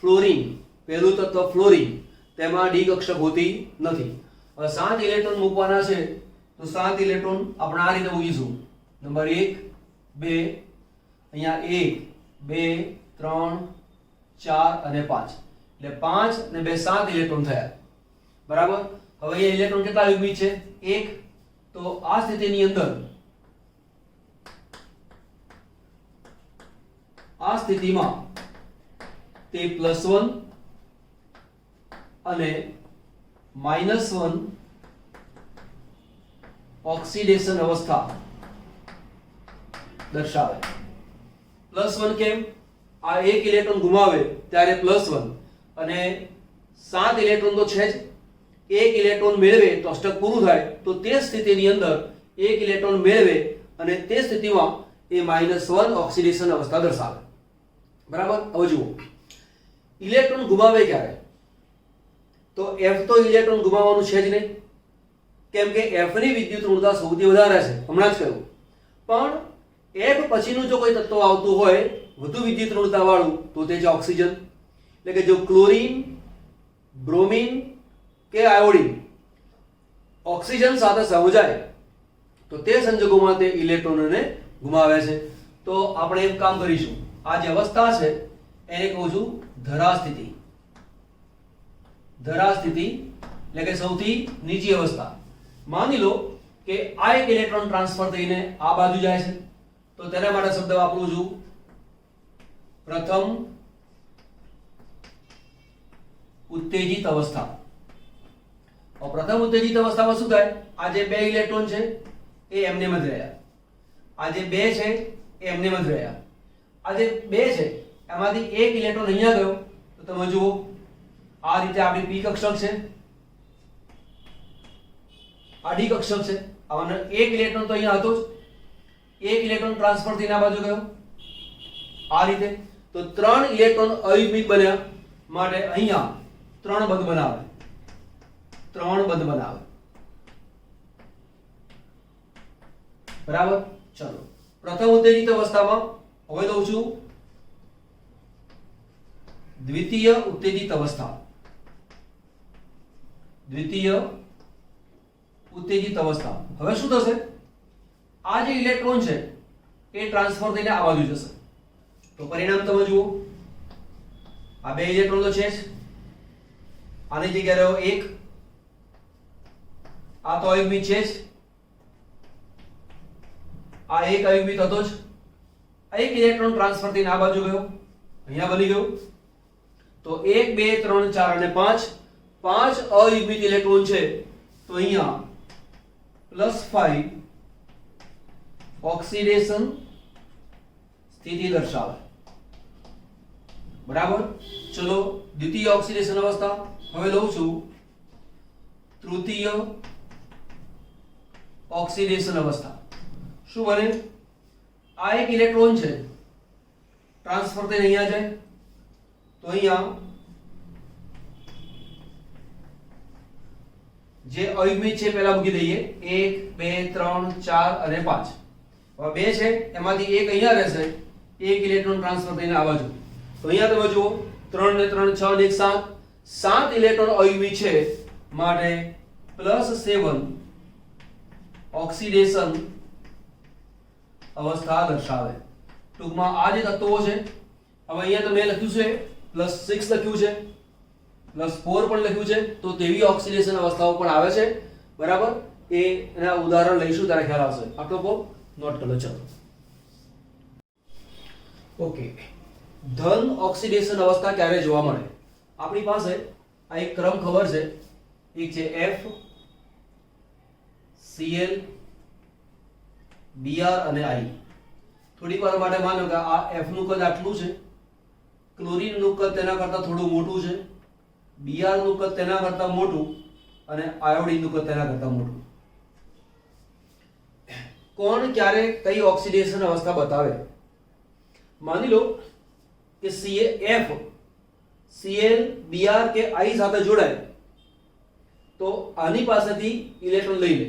ફ્લોરીન, પહેલું તત્વ ફ્લોરીન, તેમાં ડી કક્ષક હોતી નથી. હવે 7 ઇલેક્ટ્રોન મૂકવાના છે તો 7 ઇલેક્ટ્રોન આપણે આ રીતે મૂકીશું. નંબર 1 2 અહીંયા 1 2 3 4 અને 5, એટલે 5 અને 2 7 ઇલેક્ટ્રોન થયા, બરાબર. હવે અહીંયા ઇલેક્ટ્રોન કેટલા યુગ્મિત છે? 1. તો આ સ્થિતિની અંદર આ સ્થિતિમાં તે +1 અને -1 ઓક્સિડેશન અવસ્થા દર્શાવે. +1 કેમ? આ 1 ઇલેક્ટ્રોન ગુમાવે ત્યારે +1 અને 7 ઇલેક્ટ્રોન તો છે જ, 1 ઇલેક્ટ્રોન મેળવે તો અષ્ટક પૂરું થાય, તો તે સ્થિતિની અંદર 1 ઇલેક્ટ્રોન મેળવે અને તે સ્થિતિમાં એ -1 ઓક્સિડેશન અવસ્થા દર્શાવે, બરાબર. હવે જુઓ ઇલેક્ટ્રોન ગુમાવે ક્યારે? તો F તો ઇલેક્ટ્રોન ગુમાવવાનું છે જ નહીં, કેમ કે F ની વિદ્યુત ઋણતા સૌથી વધારે છે, હમણાં જ કહ્યું. પણ F પછીનું જો કોઈ તત્વ આવતું હોય વધુ વિદ્યુત ઋણતા વાળું તો તે છે ઓક્સિજન. એટલે કે જો ક્લોરીન, બ્રોમિન કે આયોડીન ઓક્સિજન સાથે સમજાય તો તે સંજોગોમાં તે ઇલેક્ટ્રોનને ગુમાવે છે. તો આપણે એક કામ કરીશું, આ જે અવસ્થા છે એને કહું છું ધરા સ્થિતિ. ધરા સ્થિતિ એટલે કે સૌથી નીચી અવસ્થા. માની લો કે આ એક ઇલેક્ટ્રોન ટ્રાન્સફર થઈને આ બાજુ જાય છે, તો તેના માટે શબ્દ વાપરું છું પ્રથમ ઉત્તેજિત અવસ્થા. પ્રથમ ઉત્તેજિત અવસ્થામાં શું થાય? આ જે 2 ઇલેક્ટ્રોન છે એ એમને જ રહ્યા, આ જે 2 છે એ એમને જ રહ્યા. આ જે 2 છે એમાંથી એક ઇલેક્ટ્રોન અહીંયા ગયો, તો તમે જુઓ આ રીતે આપણી P કક્ષક છે, આ ડી કક્ષક છે. આમાં એક ઇલેક્ટ્રોન તો અહીંયા હતો જ, એક ઇલેક્ટ્રોન ટ્રાન્સફર થઈને આ બાજુ ગયો આ રીતે. તો 3 ઇલેક્ટ્રોન અયુગ્મિત બન્યા, માટે અહીંયા 3 બંધ બનાવે, 3 બંધ બનાવે, બરાબર. ચલો પ્રથમ ઉત્તેજિત અવસ્થામાં હવે લઉં છું દ્વિતીય ઉત્તેજિત અવસ્થા. દ્વિતીય ઉત્તેજિત અવસ્થા. હવે શું થશે? આ જે ઇલેક્ટ્રોન છે એ ટ્રાન્સફર થઈને આ બાજુ જશે, તો પરિણામ તમે જુઓ. આ 2 ઇલેક્ટ્રોન તો છે જ, આની જગ્યાએ રહ્યો 1, આ તો અયુગ્મિત છે જ, આ એક અયુગ્મિત હતો જ, આ એક ઇલેક્ટ્રોન ટ્રાન્સફર થઈને આ બાજુ ગયો, અહીંયા બની ગયું. તો 1 2 3 4 અને 5 અયુગ્મિત ઇલેક્ટ્રોન છે, તો અહીંયા +5 ઓક્સિડેશન સ્થિતિ દર્શાવે, બરાબર. ચલો દ્વિતીય ઓક્સિડેશન અવસ્થા. હવે લઉં છું તૃતીય ઓક્સિડેશન અવસ્થા. શું બને? આ એક ઇલેક્ટ્રોન છે ટ્રાન્સફર થઈને અહીંયા જાય, તો અહીંયા જે અયુગ્મિત છે પહેલા મૂકી દઈએ, 1 2 3 4 અને 5. હવે 2 છે એમાંથી એક અહીંયા રહેશે, એક ઇલેક્ટ્રોન ટ્રાન્સફર થઈને આ બાજુ, તો અહીંયા તમે જુઓ 3 ને 3 6 ને 1 7 ઇલેક્ટ્રોન અયુગ્મિત છે, માટે +7 ઓક્સિડેશન અવસ્થા દર્શાવે. ટૂંકમાં આ જે તત્વો છે, હવે અહીંયા તો મેં લખ્યું છે +6 લખ્યું છે, +4 પણ લખ્યું છે, તો તેવી ઓક્સિડેશન અવસ્થાઓ પણ આવે છે, બરાબર. એના ઉદાહરણ લઈશું ત્યારે ખ્યાલ આવશે. આટલો બહુ નોટ કરો. ચલો ઓકે, ધન ઓક્સિડેશન અવસ્થા ક્યારે જોવા મળે? આપણી પાસે આ એક ક્રમ ખબર છે, એક છે F Cl Br અને I થોડીક વાર માટે માનો કે આ F નું કદ આટલું છે, ક્લોરીન નું કદ તેના કરતા થોડું મોટું છે, Br નું કદ તેના કરતા મોટું અને આયોડિન નું કદ તેના કરતા મોટું. કોણ ક્યારે કઈ ઓક્સિડેશન અવસ્થા બતાવે? માની લો કે F Cl Br કે I સાથે જોડાય તો આની પાસેથી ઇલેક્ટ્રોન લઈ લે.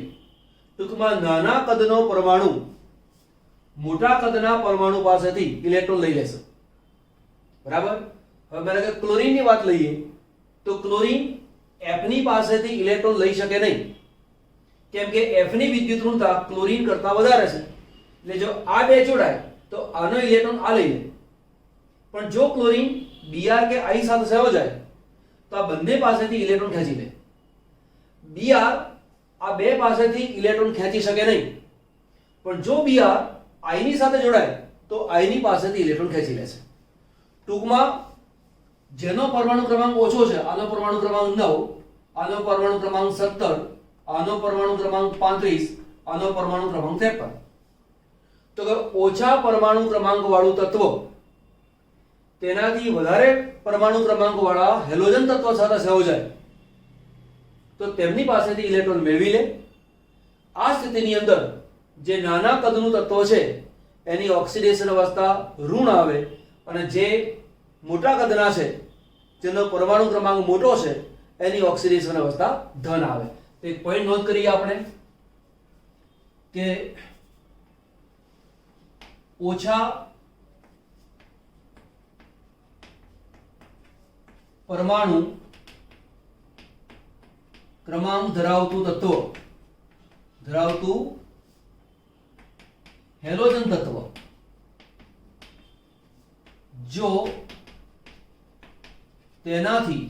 ટૂંકમાં નાના કદનો પરમાણુ મોટા કદના પરમાણુ પાસેથી ઇલેક્ટ્રોન લઈ લેશે. બરાબર? હવે મારે કે ક્લોરીનની વાત લઈએ તો ક્લોરીન F ની પાસેથી ઇલેક્ટ્રોન લઈ શકે નહીં, કેમ કે F ની વિદ્યુત ઋણતા ક્લોરીન કરતા વધારે છે. એટલે જો આ બે જોડાય તો આનો ઇલેક્ટ્રોન આ લઈ લે. પણ જો ક્લોરીન Br કે I સાથે સંયોજાય તો આ બંને પાસેથી ઇલેક્ટ્રોન ખેંચી લે. Br આ બે પાસેથી ઇલેક્ટ્રોન ખેંચી શકે નહીં, પણ જો Br I ની સાથે જોડાય તો I ની પાસેથી ઇલેક્ટ્રોન ખેંચી લે છે. ટૂંકમાં જેનો પરમાણુ ક્રમાંક ઓછો છે, આનો પરમાણુ ક્રમાંક 9, આનો પરમાણુ ક્રમાંક 17, આનો પરમાણુ ક્રમાંક 35, આનો પરમાણુ ક્રમાંક 53, તો કે ઓછા પરમાણુ ક્રમાંક વાળું તત્વ તેનાથી વધારે પરમાણુ ક્રમાંક વાળા હેલોજન તત્વ સાથે સંયોજાય તો તેમની પાસેથી ઇલેક્ટ્રોન મેળવી લે. આ સ્થિતિની અંદર જે નાના કદનું તત્વ છે એની ઓક્સિડેશન અવસ્થા ઋણ આવે અને જે મોટા કદના છે જેનો પરમાણુ ક્રમાંક મોટો છે એની ઓક્સિડેશન અવસ્થા ધન આવે. તો એક પોઈન્ટ નોંધ કરીએ આપણે કે ઓછા પરમાણુ ક્રમાંક ધરાવતું તત્વ ધરાવતું હેલોજન તત્વ જો તેનાથી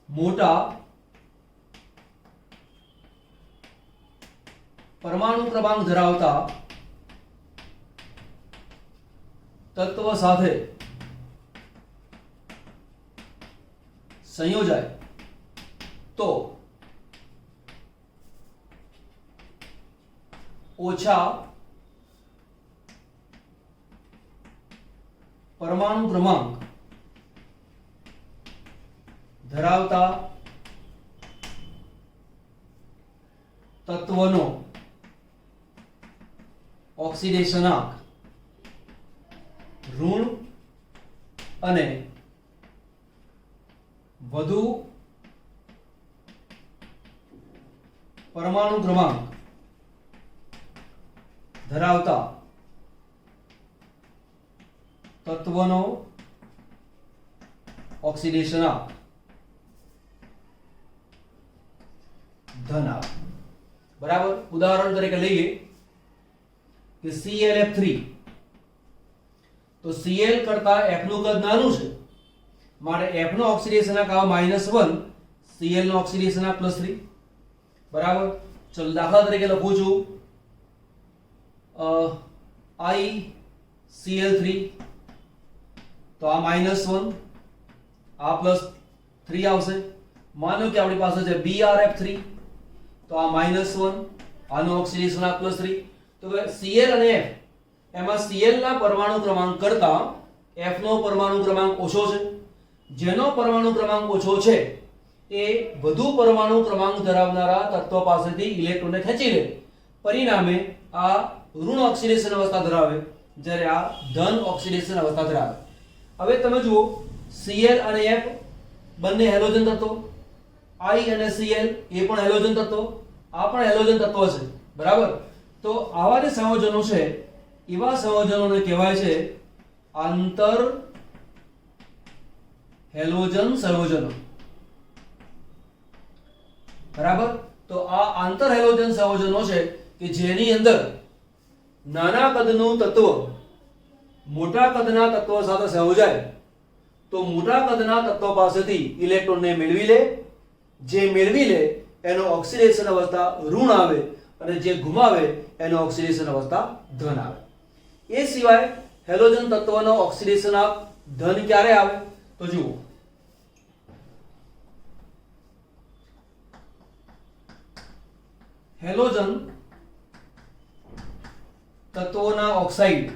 મોટા પરમાણુ ક્રમાંક ધરાવતા તત્વ સાથે સંયોજાય તો ઓછા પરમાણુ ક્રમાંક ધરાવતા તત્વનો ઓક્સિડેશનાંક ઋણ અને વધુ પરમાણુ ક્રમાંક ધરાવતા તત્વનો ઓક્સિડેશનાંક ધન આવે. બરાબર? ઉદાહરણ તરીકે લઈએ કે ClF3 તો Cl કરતા F નું કદ નાનું છે માટે F નો ઓક્સિડેશનાંક આવે -1, Cl નો ઓક્સિડેશનાંક +3. બરાબર? ચલો દાખલા તરીકે લખું છું ICl3 તો આ -1 આ +3 આવશે. માનો કે આપણી પાસે છે BrF3 તો આ -1 આનો ઓક્સિડેશનાંક +3. તો Cl અને F એમાં Cl ના પરમાણુ ક્રમાંક કરતા F નો પરમાણુ ક્રમાંક ઓછો છે. જેનો પરમાણુ ક્રમાંક ઓછો છે એ વધુ પરમાણુ ક્રમાંક ધરાવનારા તત્વ પાસેથી ઇલેક્ટ્રોનને ખેંચી લે. પરિણામે આ ઋણ ઓક્સિડેશન અવસ્થા ધરાવે જ્યારે આ ધન ઓક્સિડેશન અવસ્થા ધરાવે. હવે તમે જુઓ Cl અને F બંને હેલોજન તત્વો, I અને Cl એ પણ હેલોજન તત્વો, આ પણ હેલોજન તત્વો છે. બરાબર? તો આવા જે સંયોજનો છે એવા સંયોજનોને કહેવાય છે આંતર હેલોજન સંયોજનો. બરાબર? તો આ આંતર હેલોજન સંયોજનો છે કે જેની અંદર નાના કદનું તત્વ મોટા કદના તત્વ સાથે સંયોજાય તો મોટા કદના તત્વ પાસેથી ઇલેક્ટ્રોનને મેળવી લે. જે મેળવી લે એનો ઓક્સિડેશન અવસ્થા ઋણ આવે અને જે ગુમાવે એનો ઓક્સિડેશન અવસ્થા ધન આવે. એ સિવાય હેલોજન તત્વનો ઓક્સિડેશનાંક ધન ક્યારે આવે? તો જુઓ હેલોજન તત્વોના ઓક્સાઇડ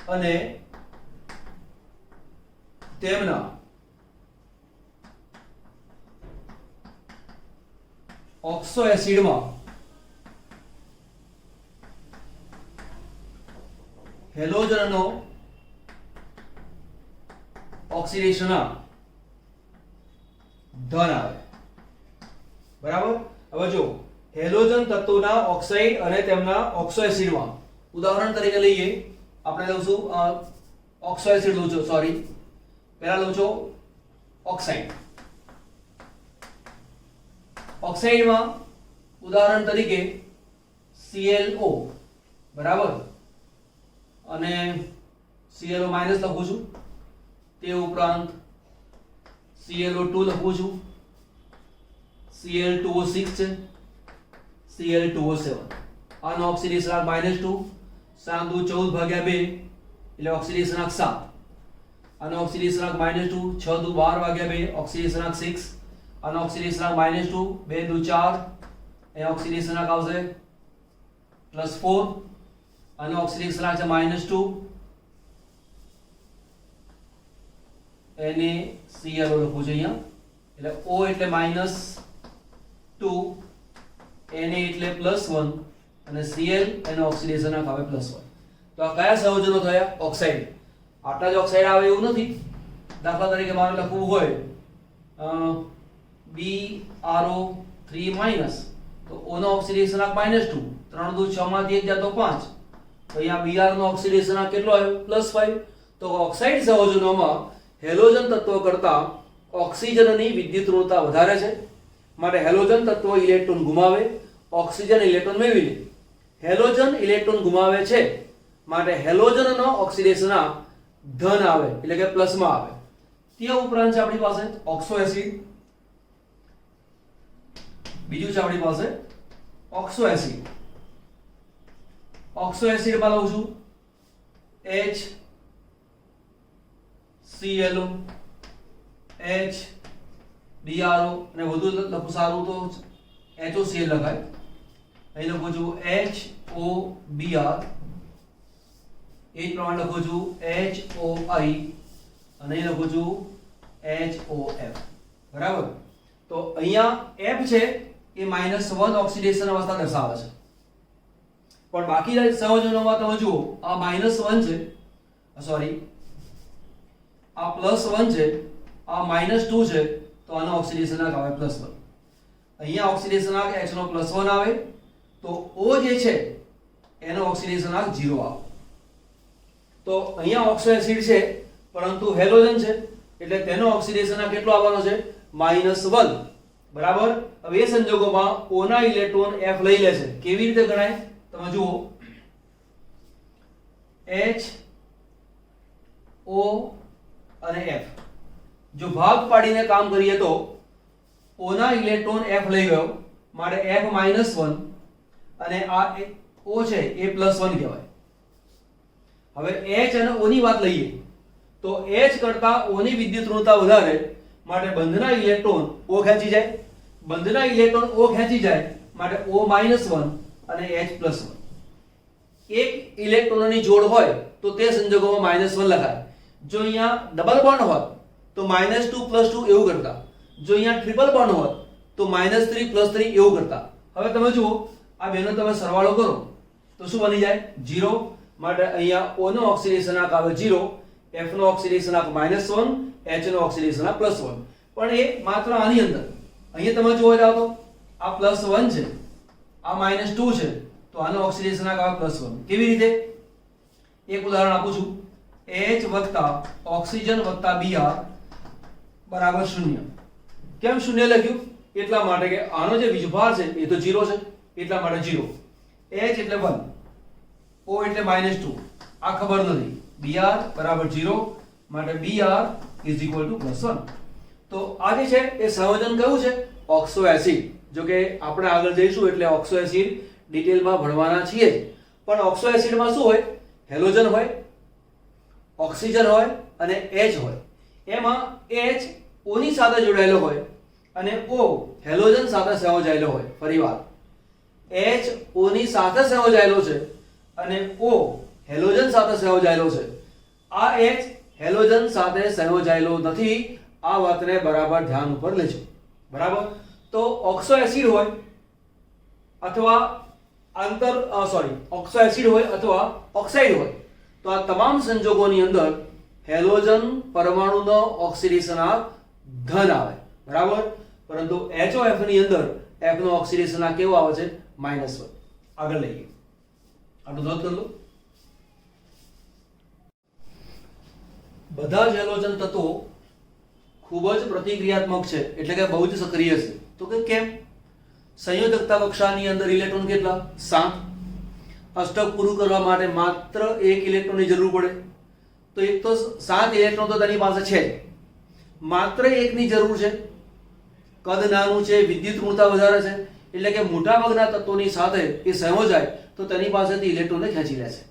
અને તેમના ઓક્સો એસિડમાં હેલોજનનો ઓક્સિડેશનના ધન આવે. બરાબર. હવે જો હેલોજન તત્વોના ઓક્સાઇડ અને તેમના ઓક્સો એસિડમાં ઉદાહરણ તરીકે લઈએ, આપણે લઉં ઓક્સો એસિડ લઉં છું, સોરી પહેલા લઉં છું ઓક્સાઇડ. ઓક્સાઇડમાં ઉદાહરણ તરીકે ClO, બરાબર, અને ClO માઇનસ લખું છું, તે ઉપરાંત ClO2 લખું છું, Cl2O6 છે, Cl2O7. આનો ઓક્સિડેશન -2, 7×2 = 14/2 એટલે ઓક્સિડેશન 7. આનો ઓક્સિડેશન -2, 6×12/2 ઓક્સિડેશન 6. આનો ઓક્સિડેશન -2, 2×4 એ ઓક્સિડેશન આવશે +4. આનો ઓક્સિડેશન છે -2 એને ClO લખું છું અહીંયા, એટલે O એટલે -2, Na એટલે +1 અને Cl એનો ઓક્સિડેશન આવે +1. તો આ કયા સંયોજનો થયા? ઓક્સાઇડ. આટલા જ ઓક્સાઇડ આવે એવું નથી. દાખલા તરીકે મારે લખવું હોય BrO3- તો O નો ઓક્સિડેશન -2, 3×6 માંથી 1 જાય તો 5. તો અહીંયા Br નો ઓક્સિડેશન કેટલો આવ્યો? +5. તો ઓક્સાઇડ સંયોજનોમાં હેલોજન તત્વો કરતા ઓક્સિજનની વિદ્યુત ઋણતા વધારે છે, માટે હેલોજન તત્વો ઇલેક્ટ્રોન ગુમાવે, ઓક્સિજન ઇલેક્ટ્રોન મેળવી લે. હેલોજન ઇલેક્ટ્રોન ગુમાવે છે, માટે હેલોજનનો ઓક્સિડેશન ધન આવે એટલે કે પ્લસમાં આવે. તે ઉપરાંત છે આપણી પાસે ઓક્સો એસિડ, બીજું છે આપણી પાસે ઓક્સો એસિડ. ઓક્સો એસિડમાં લઉં છું HClO, HBrO, અને વધુ લખું સારું તો HOCl લખાય. અહીં લખું છું HOBr, એ જ પ્રમાણે લખું છું HOI, અને અહીં લખું છું HOF. બરાબર. તો અહીંયા F છે એ -1 ઓક્સિડેશન અવસ્થા દર્શાવે છે, પણ બાકી સંયોજનોમાં તમે જુઓ આ -1 છે, સોરી આ +1 છે, આ -2 છે, તો આનો ઓક્સિડેશન આવે +1. અહીંયા ઓક્સિડેશન H નો +1 આવે તો O જે છે એનો ઓક્સિડેશન 0 આવે. તો અહીંયા ઓક્સો એસિડ છે પરંતુ હેલોજન છે એટલે તેનો ઓક્સિડેશન કેટલો આવવાનો છે? -1. બરાબર. હવે એ સંજોગોમાં O ના ઇલેક્ટ્રોન F લઈ લે છે. કેવી રીતે ગણાય તમે જુઓ, H O અને F જો ભાગ પાડીને કામ કરીએ તો O ના ઇલેક્ટ્રોન F લઈ ગયો, માટે F -1 અને આ O છે એ +1 કહેવાય. હવે H અને O ની વાત લઈએ તો H કરતા O ની વિદ્યુત ઋણતા વધારે, માટે બંધના ઇલેક્ટ્રોન O ખેંચી જાય. બંધના ઇલેક્ટ્રોન O ખેંચી જાય માટે O -1 અને H +1. એક ઇલેક્ટ્રોનની જોડ હોય તો તે સંજોગોમાં -1 લખાય. જો અહીંયા ડબલ બોન્ડ હોત તો -2 +2 એવું કરતા. જો અહીંયા ટ્રિપલ બોન્ડ હોત તો -3 +3 એવું કરતા. હવે તમે જુઓ આ બેનો તમે સરવાળો કરો તો શું બની જાય? 0. માટે અહીંયા O નો ઓક્સિડેશન આવે 0, F નો ઓક્સિડેશન -1, H નો ઓક્સિડેશન +1. પણ એ માત્ર આની અંદર. અહીંયા તમે જોવા જાવ તો આ +1 છે, આ -2 છે, તો આનો ઓક્સિડેશન આવે +1. કેવી રીતે? એક ઉદાહરણ આપું છું. H + ઓક્સિજન + Br બરાબર 0. કેમ 0 લખ્યું? એટલા માટે કે આનો જે વીજભાર છે એ તો 0 છે, એટલા માટે 0. H એટલે 1, O એટલે -2, આ ખબર નથી. Br બરાબર 0, માટે Br +1. તો આ જે છે એ સંયોજન કયું છે? Oxo acid. જો કે આપણે આગળ જઈશું એટલે ઓક્સો એસિડ ડિટેલમાં ભણવાના છીએ. પણ ઓક્સો એસિડમાં શું હોય? હેલોજન હોય, ઓક્સિજન હોય અને H હોય. એમાં H O ની સાથે જોડાયેલો હોય અને O હેલોજન સાથે સંયોજાયેલો હોય. ફરીવાર H O ની સાથે સંયોજાયેલો છે અને O હેલોજન સાથે સંયોજાયેલો છે. આ H હેલોજન સાથે સંયોજાયેલો નથી. આ વાતને બરાબર ધ્યાન ઉપર લેજો. બરાબર. તો ઓક્સો એસિડ હોય અથવા ઓક્સો એસિડ હોય અથવા ઓક્સાઇડ હોય તો આ તમામ સંજોગોની અંદર હેલોજન પરમાણુનો ઓક્સિડેશન ધન આવે. બરાબર. પરંતુ HOF ની અંદર F નો ઓક્સિડેશન કેવો આવે છે? -1. આગળ લઈએ. આટલું નોંધ કરી લો. બધા જ હેલોજન તત્વો ખૂબ જ પ્રતિક્રિયાત્મક છે, એટલે કે બહુ જ સક્રિય છે. તો કે કેમ? સંયોજકતા કક્ષાની અંદર ઇલેક્ટ્રોન કેટલા? 7. અષ્ટક પૂરું કરવા માટે માત્ર 1 ઇલેક્ટ્રોનની જરૂર પડે. તો એક તો 7 ઇલેક્ટ્રોન તો તેની પાસે છે, માત્ર 1 ની જરૂર છે. કદ નાનું છે, વિદ્યુત ઋણતા વધારે છે, એટલે કે મોટા ભાગના તત્વોની સાથે એ સંયોજાય તો તેની પાસેથી ઇલેક્ટ્રોનને ખેંચી લે છે.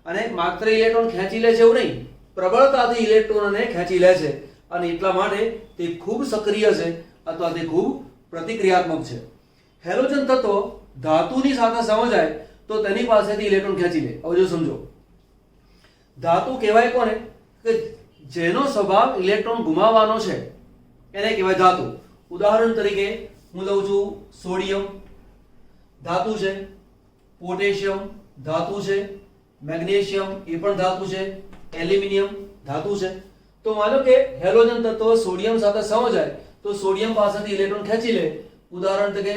અને માત્ર ઇલેક્ટ્રોન ખેંચી લે છે એવું નહીં, પ્રબળતાથી ઇલેક્ટ્રોનને ખેંચી લે છે. અને એટલા માટે તે ખૂબ સક્રિય છે અથવા તે ખૂબ પ્રતિક્રિયાત્મક છે. હેલોજન તત્વ ધાતુની સાથે સંયોજાય તો તેની પાસેથી ઇલેક્ટ્રોન ખેંચી લે. હવે જો સમજો, ધાતુ કહેવાય કોને? કે જેનો સ્વભાવ ઇલેક્ટ્રોન ગુમાવવાનો છે એને કહેવાય ધાતુ. ઉદાહરણ તરીકે હું લઉં છું સોડિયમ ધાતુ છે, પોટેશિયમ ધાતુ છે, મેગ્નેશિયમ એ પણ ધાતુ છે, એલ્યુમિનિયમ ધાતુ છે. તો માનો કે હેલોજન તત્વ સોડિયમ સાથે સંયોજાય તો સોડિયમ પાસેથી ઇલેક્ટ્રોન ખેંચી લે. ઉદાહરણ તરીકે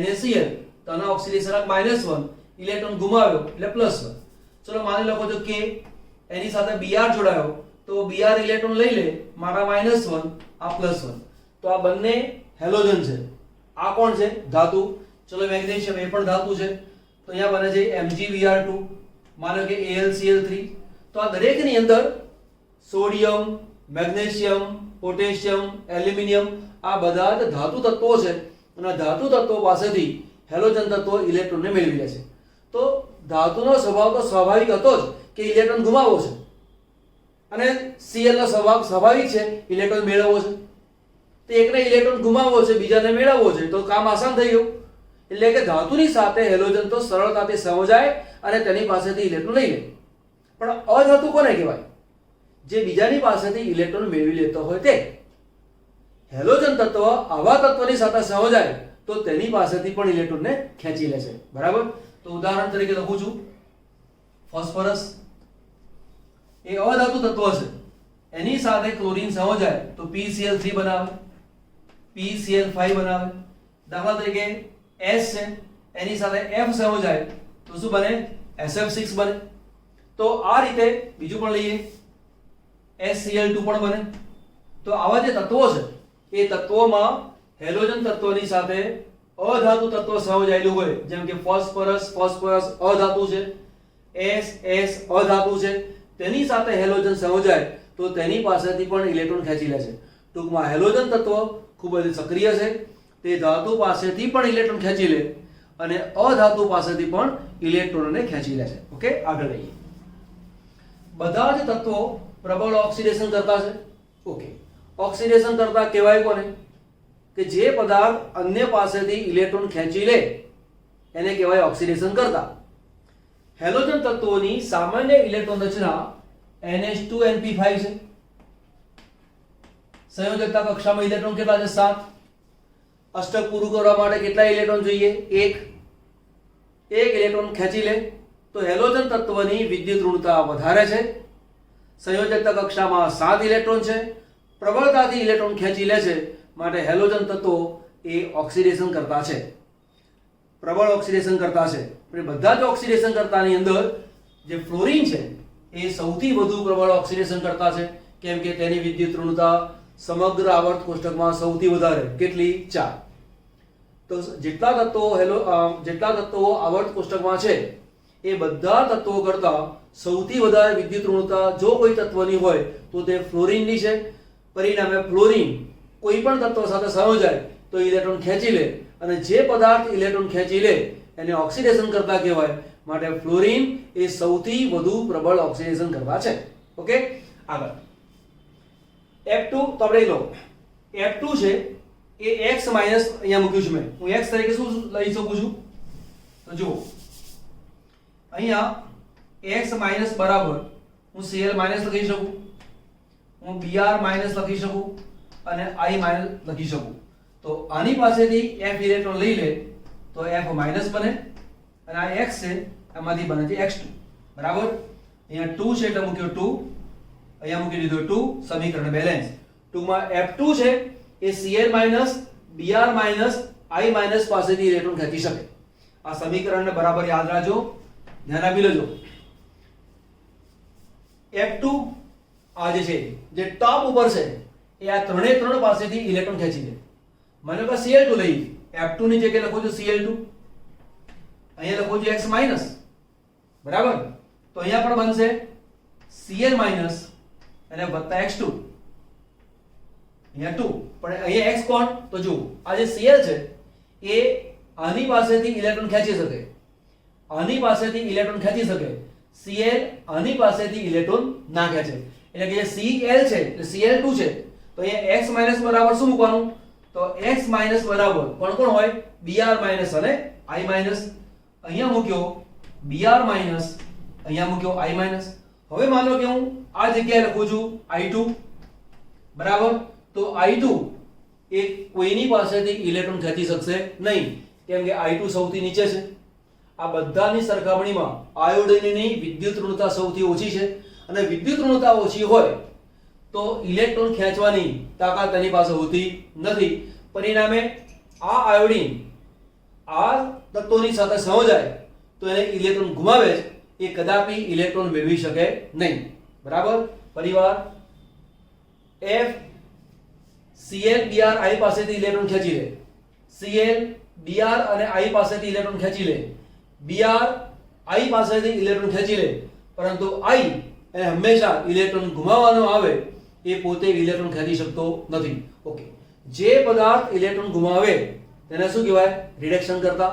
NaCl તો આનો ઓક્સિડેશન -1, ઇલેક્ટ્રોન ગુમાવ્યો એટલે +1. ચલો માની લો કે K એની સાથે Br જોડાયો તો Br ઇલેક્ટ્રોન લઈ લે, મારા -1 આ +1. તો આ બંને હેલોજન છે. આ કોણ છે? ધાતુ. ચલો મેગ્નેશિયમ એ પણ ધાતુ છે, તો અહીંયા બને છે MgBr2, માનો કે AlCl3. તો આ દરેકની અંદર સોડિયમ, મેગ્નેશિયમ, પોટેશિયમ, એલ્યુમિનિયમ આ બધા જ ધાતુ તત્વો છે. અને ધાતુ તત્વો પાસેથી હેલોજન તત્વો ઇલેક્ટ્રોનને મેળવી લે છે. તો ધાતુનો સ્વભાવ તો સ્વાભાવિક હતો જ કે ઇલેક્ટ્રોન ગુમાવવો છે, અને Cl નો સ્વભાવ સ્વાભાવિક છે ઇલેક્ટ્રોન મેળવવો છે. તો એકને ઇલેક્ટ્રોન ગુમાવવો છે, બીજાને મેળવવો છે, તો કામ આસાન થઈ ગયું. એટલે કે ધાતુની સાથે હેલોજન તો સરળતાથી સંયોજાય અને તેની પાસેથી ઇલેક્ટ્રોન લઈ લે. પણ અધાતુ કોને કહેવાય? જે બીજાની પાસેથી ઇલેક્ટ્રોન મેળવી લેતો હોય તે. હેલોજન તત્વ આવા તત્વની સાથે સંયોજાય તો તેની પાસેથી પણ ઇલેક્ટ્રોનને ખેંચી લે છે. બરાબર. તો ઉદાહરણ તરીકે લખું છું ફોસ્ફરસ એ અધાતુ તત્વ છે, એની સાથે ક્લોરીન સંયોજાય તો PCl3 બનાવે, PCl5 બનાવે. દાખલા તરીકે S છે એની સાથે F સંયોજાય તો શું બને? SF6 બને. તો આ રીતે બીજું પણ લઈએ, SCl2 પણ બને. તો આવા જે તત્વો છે એ તત્વોમાં હેલોજન તત્વની સાથે અધાતુ તત્વ સંયોજાયેલું હોય, જેમ કે ફોસ્ફરસ અધાતુ છે, S અધાતુ છે, તેની સાથે હેલોજન સંયોજાય તો તેની પાસેથી પણ ઇલેક્ટ્રોન ખેંચી લે છે. ટૂંકમાં હેલોજન તત્વ ખૂબ જ સક્રિય છે, તે ધાતુ પાસેથી પણ ઇલેક્ટ્રોન ખેંચી લે અને અધાતુ પાસેથી પણ ઇલેક્ટ્રોનને ખેંચી લે છે. ઓકે, આગળ લઈએ. બધા જ તત્વો પ્રબળ ઓક્સિડેશન કરતા છે. ઓકે, ઓક્સિડેશન કરતા કહેવાય કોને? કે જે પદાર્થ અન્ય પાસેથી ઇલેક્ટ્રોન ખેંચી લે એને કહેવાય ઓક્સિડેશન કરતા. હેલોજન તત્વોની સામાન્ય ઇલેક્ટ્રોન રચના NH2np5 છે. સંયોજકતા કક્ષામાં ઇલેક્ટ્રોન કેટલા છે? 7. અષ્ટક પૂરું કરવા માટે કેટલા ઇલેક્ટ્રોન જોઈએ? 1. 1 ઇલેક્ટ્રોન ખેંચી લે તો હેલોજન તત્વની વિદ્યુત ઋણતા વધારે છે. સંયોજકતા કક્ષામાં 7 ઇલેક્ટ્રોન છે, પ્રબળતાથી ઇલેક્ટ્રોન ખેંચી લે છે, માટે હેલોજન તત્વો એ ઓક્સિડેશન કરતા છે, પ્રબળ ઓક્સિડેશન કરતા છે. પણ બધા જ ઓક્સિડેશન કરતાની અંદર જે ફ્લોરિન છે એ સૌથી વધુ પ્રબળ ઓક્સિડેશન કરતા છે, કેમ કે તેની વિદ્યુત ઋણતા સમગ્ર આવર્ત કોષ્ટકમાં સૌથી વધારે. કેટલી? 4. તો જેટલા તત્વો આવર્ત કોષ્ટકમાં છે એ બધા તત્વો કરતા સૌથી વધારે વિદ્યુત ઋણતા જો કોઈ તત્વની હોય તો તે ફ્લોરિનની છે. પરિણામે ફ્લોરિન કોઈ પણ તત્વ સાથે સંયોજાય તો ઇલેક્ટ્રોન ખેંચી લે, અને જે પદાર્થ ઇલેક્ટ્રોન ખેંચી લે એને ઓક્સિડેશન કરતા કહેવાય, માટે ફ્લોરિન એ સૌથી વધુ પ્રબળ ઓક્સિડેશન કરતા છે. ઓકે, આગળ F2 તો આપણે લો. F2 છે એ X- અહીંયા મૂક્યું છે મેં, હું X તરીકે શું લઈ શકું છું? તો જુઓ અહીંયા x માઇનસ બરાબર હું Cl માઇનસ લખી શકું, હું Br માઇનસ લખી શકું અને I માઇનસ લખી શકું. તો આની પાસેથી f ઇલેક્ટ્રોન લઈ લે તો f માઇનસ બને અને આ x છે આમાંથી બને છે x2 બરાબર. અહીંયા 2 છે એટલે મૂક્યો 2, અહીંયા મૂકી દીધો 2, સમીકરણ બેલેન્સ. ટૂંકમાં f2 છે એ Cl minus Br minus I minus પાસેથી ઇલેક્ટ્રોન ખેંચી શકે. આ સમીકરણને બરાબર યાદ રાખજો, ધ્યાન આપી લેજો. f2 આ જે છે જે ટોપ ઉપર છે એ આ ત્રણ પાસેથી ઇલેક્ટ્રોન ખેંચી લે. માનો કે Cl2 લઈ, f2 ની જગ્યાએ લખો છો Cl2, અહીંયા લખો છો x માઇનસ બરાબર. તો અહીંયા પણ બનશે Cl માઇનસ અને વત્તા x2, અહીંયા 2, પણ અહીંયા x કોણ? તો જુઓ આ જે Cl છે એ આની પાસેથી ઇલેક્ટ્રોન ખેંચી શકે, આની પાસેથી ઇલેક્ટ્રોન ખેંચી શકે, Cl આની પાસેથી ઇલેક્ટ્રોન ના ખેંચે. એટલે કે જે Cl છે એટલે Cl2 છે તો અહીંયા x માઇનસ બરાબર શું મૂકવાનું? તો x માઇનસ બરાબર કોણ હોય? Br માઇનસ અને I માઇનસ. અહીંયા મૂક્યો Br માઇનસ, અહીંયા મૂક્યો I માઇનસ. હવે માનો કે હું આ જગ્યાએ લખું છું I2 બરાબર. તો I2 એ કોઈની પાસેથી ઇલેક્ટ્રોન ખેંચી શકશે નહીં, કેમ કે I2 સૌથી નીચે છે. આ બધાની સરખામણીમાં આયોડિનની વિદ્યુત ઋણતા સૌથી ઓછી છે અને વિદ્યુત ઋણતા ઓછી હોય તો ઇલેક્ટ્રોન ખેંચવાની તાકાત તેની પાસે હોતી નથી. પરિણામે આ આયોડિન આ તત્વોની સાથે સંયોજાય તો એને ઇલેક્ટ્રોન ગુમાવે છે, એ કદાપી ઇલેક્ટ્રોન મેળવી શકે નહીં બરાબર. પરિવાર F Cl Br I પાસેથી ઇલેક્ટ્રોન ખેંચી લે, Cl Br અને I પાસેથી ઇલેક્ટ્રોન ખેંચી લે, Br I પાસેથી ઇલેક્ટ્રોન ખેંચી લે, પરંતુ I એ હંમેશા ઇલેક્ટ્રોન ગુમાવવાનો આવે એ પોતે ઇલેક્ટ્રોન ખેંચી શકતો નથી. ઓકે, જે પદાર્થ ઇલેક્ટ્રોન ગુમાવે તેને શું કહેવાય? રિડક્શન કરતા.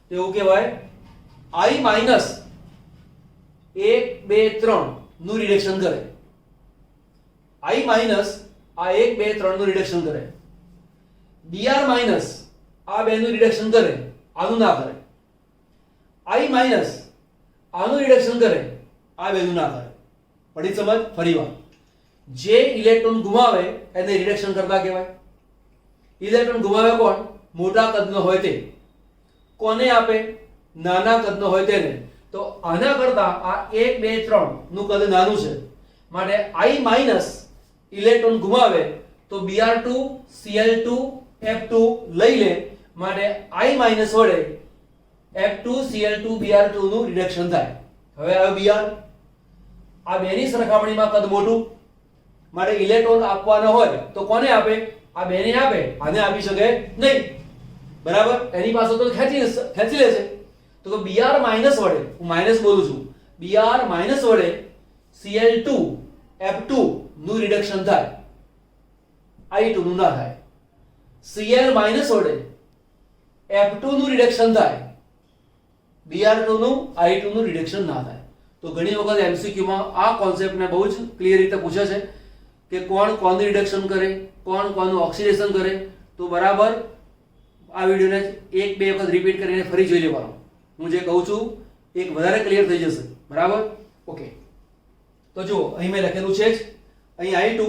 તો એવું કહેવાય I માઇનસ 1 2 3 નું રિડક્શન કરે, I માઇનસ આ 1 2 3 નું રિડક્શન કરે, Br માઇનસ આ બે નું રિડક્શન કરે, આનું ના કરે, I માઇનસ આનું રિડક્શન કરે, આ બે નું ના કરે. પડી સમજ? ફરીવાર જે ઇલેક્ટ્રોન ગુમાવે એને રિડક્શન કરતા કહેવાય. ઇલેક્ટ્રોન ગુમાવે કોણ? મોટા કદનો હોય તે. કોને આપે? નાના કદનો હોય તેને. તો આના કરતા આ 1 2 3 નું કદ નાનું છે, માટે I માઇનસ ઇલેક્ટ્રોન ગુમાવે તો Br2 Cl2 F2 લઈ લે, માટે I માઇનસ વડે F2 Cl2 Br2 નું રિડક્શન થાય. હવે આવ્યો Br. આ બેની સરખામણીમાં કદ મોટું, માટે ઇલેક્ટ્રોન આપવાનો હોય તો કોને આપે? આ બેને આપે, આને આપી શકે નહીં બરાબર. એની પાસે તો ખેંચી લેશે. તો Br માઇનસ વડે, હું માઇનસ બોલું છું, Br માઇનસ વડે Cl2 F2 નું રિડક્શન થાય, I2 નું ના થાય. Cl માઇનસ વડે F2 નું રિડક્શન થાય, Br2 નું I2 નું રિડક્શન ના થાય. તો ઘણી વખત MCQ માં આ કોન્સેપ્ટને બહુ જ ક્લિયર રીતે પૂછે છે કે કોણ કોનું રિડક્શન કરે, કોણ કોનું ઓક્સિડેશન કરે. તો બરાબર આ વિડિયોને 1-2 વખત રિપીટ કરીને ફરી જોઈ લેવાનો. હું જે કહું છું એક વધારે ક્લિયર થઈ જશે બરાબર. ઓકે, તો જુઓ અહીં મેં લખેલું છે જ, અહીં I2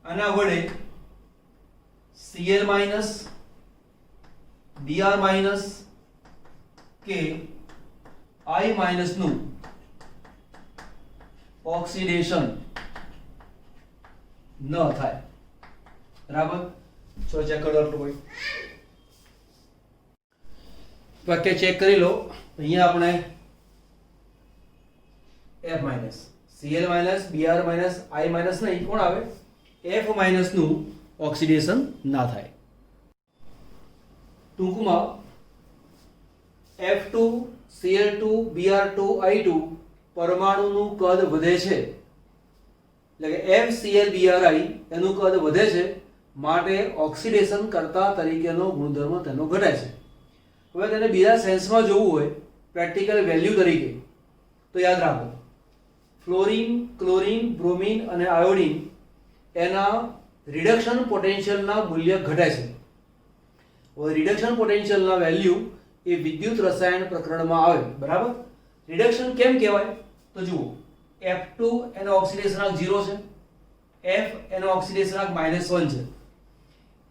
આના વડે Cl માઇનસ Br માઇનસ કે I માઇનસ નું ઓક્સિડેશન ન થાય બરાબર. ચલો ચેક કરો આટલું કોઈ વાક્ય ચેક કરી લો. અહીંયા આપણે F minus Cl minus Br minus I minus નહીં, કોણ આવે? F માઇનસ નું ઓક્સિડેશન ના થાય. ટૂંકમાં F2 Cl2 Br2 I2 પરમાણુનું કદ વધે છે, એટલે કે FCl Bri એનું કદ વધે છે, માટે ઓક્સિડેશન કરતા તરીકેનો ગુણધર્મ તેનો ઘટે છે. હવે તેને બીજા સેન્સમાં જોવું હોય, પ્રેક્ટિકલ વેલ્યુ તરીકે, તો યાદ રાખો ફ્લોરિન, ક્લોરિન, બ્રોમિન અને આયોડિન એના રિડક્શન પોટેન્શિયલના મૂલ્ય ઘટે છે. હવે રિડક્શન પોટેન્શિયલના વેલ્યુ એ વિદ્યુત રસાયણ પ્રકરણમાં આવે, બરાબર. રિડક્શન કેમ કહેવાય તો જુઓ, F2 એનો ઓક્સિડેશનાંક 0 છે, F એનો ઓક્સિડેશનાંક -1 છે.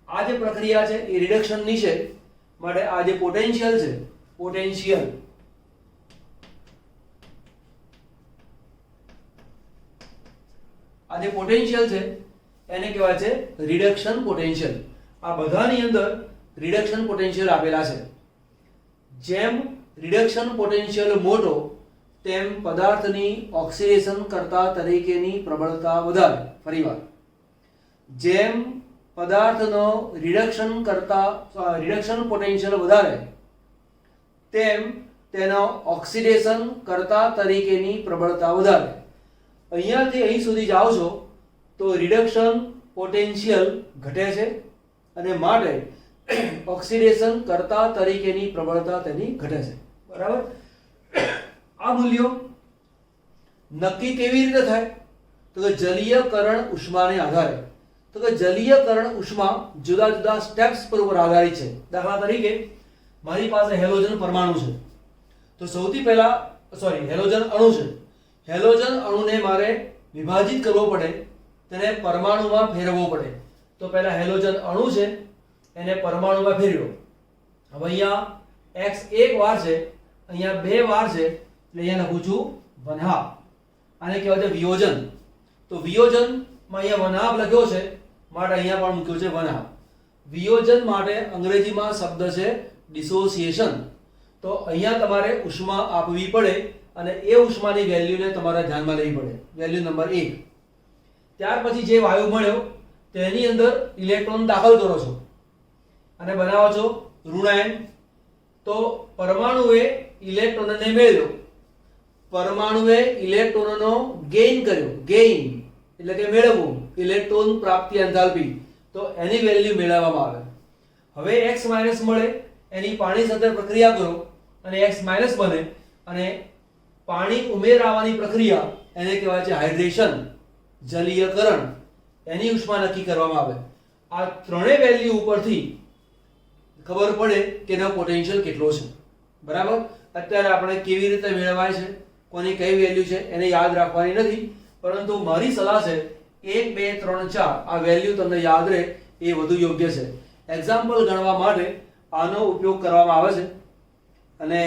આ જે પ્રક્રિયા છે એ રિડક્શનની છે, માટે આ જે પોટેન્શિયલ છે, પોટેન્શિયલ આ જે પોટેન્શિયલ છે એને કહેવાય છે રિડક્શન પોટેન્શિયલ. આ બધાની અંદર રિડક્શન પોટેન્શિયલ આપેલા છે. જેમ રિડક્શન પોટેન્શિયલ મોટો તેમ પદાર્થની ઓક્સિડેશન કરતા તરીકેની પ્રબળતા વધારે. ફરીવાર, જેમ પદાર્થનો રિડક્શન પોટેન્શિયલ વધારે તેમ તેનો ઓક્સિડેશન કરતા તરીકેની પ્રબળતા વધારે. અહીંયાથી અહીં સુધી જાઓ છો તો રિડક્શન પોટેન્શિયલ ઘટે છે અને માટે ઓક્સિડેશન કરતા તરીકેની પ્રબળતા તેની ઘટે છે, બરાબર. આ મૂલ્યો નક્કી કેવી રીતે થાય તો કે જલીયકરણ ઉષ્માને આધારે. તો કે જલીયકરણ ઉષ્મા જુદા જુદા સ્ટેપ્સ પર આધારિત છે. દાખલા તરીકે મારી પાસે હેલોજન પરમાણુ છે, તો સૌથી પહેલા હેલોજન અણુ છે. હેલોજન અણુને મારે વિભાજિત કરવો પડે, તેને પરમાણુમાં ફેરવવો પડે. તો પહેલા હેલોજન અણુ છે એને પરમાણુમાં ફેરવ્યો. હવે અહીંયા x એક વાર છે, અહીંયા બે વાર છે, એટલે અહીંયા લખું છું 1/2. આને કહેવાય છે વિયોજન. તો વિયોજનમાં અહીંયા 1/2 લખ્યો છે, માટે અહીંયા પણ મૂક્યો છે 1/2. વિયોજન માટે અંગ્રેજીમાં શબ્દ છે ડિસોસિએશન. તો અહીંયા તમારે ઉષ્મા આપવી પડે અને એ ઉષ્માની વેલ્યુને તમારે ધ્યાનમાં લેવી પડે, વેલ્યુ નંબર 1. ત્યાર પછી જે વાયુ મળ્યો તેની અંદર ઇલેક્ટ્રોન દાખલ કરો છો અને બનાવો છો ઋણાયન. તો પરમાણુએ ઇલેક્ટ્રોનને મેળવ્યો, પરમાણુએ ઇલેક્ટ્રોનનો ગેઇન કર્યો. ગેઇન એટલે કે મેળવવું, ઇલેક્ટ્રોન પ્રાપ્તિ એન્થાલ્પી. તો એની વેલ્યુ મેળવવામાં આવે. હવે x માઇનસ મળે, એની પાણી સાથે પ્રક્રિયા કરો અને x માઇનસ બને અને પાણી ઉમેરાવાની પ્રક્રિયા એને કહેવાય છે હાઇડ્રેશન, જલીયકરણ. એની ઉષ્મા નક્કી કરવામાં આવે. આ ત્રણેય વેલ્યુ ઉપરથી ખબર પડે કે એનો પોટેન્શિયલ કેટલો છે, બરાબર. અત્યારે આપણે કેવી રીતે મેળવાય છે, કોની કઈ વેલ્યુ છે એને યાદ રાખવાની નથી, પરંતુ મારી સલાહ છે 1 2 3 4 આ વેલ્યુ તમને યાદ રહે એ વધુ યોગ્ય છે. એક્ઝામ્પલ ગણવા માટે આનો ઉપયોગ કરવામાં આવે છે અને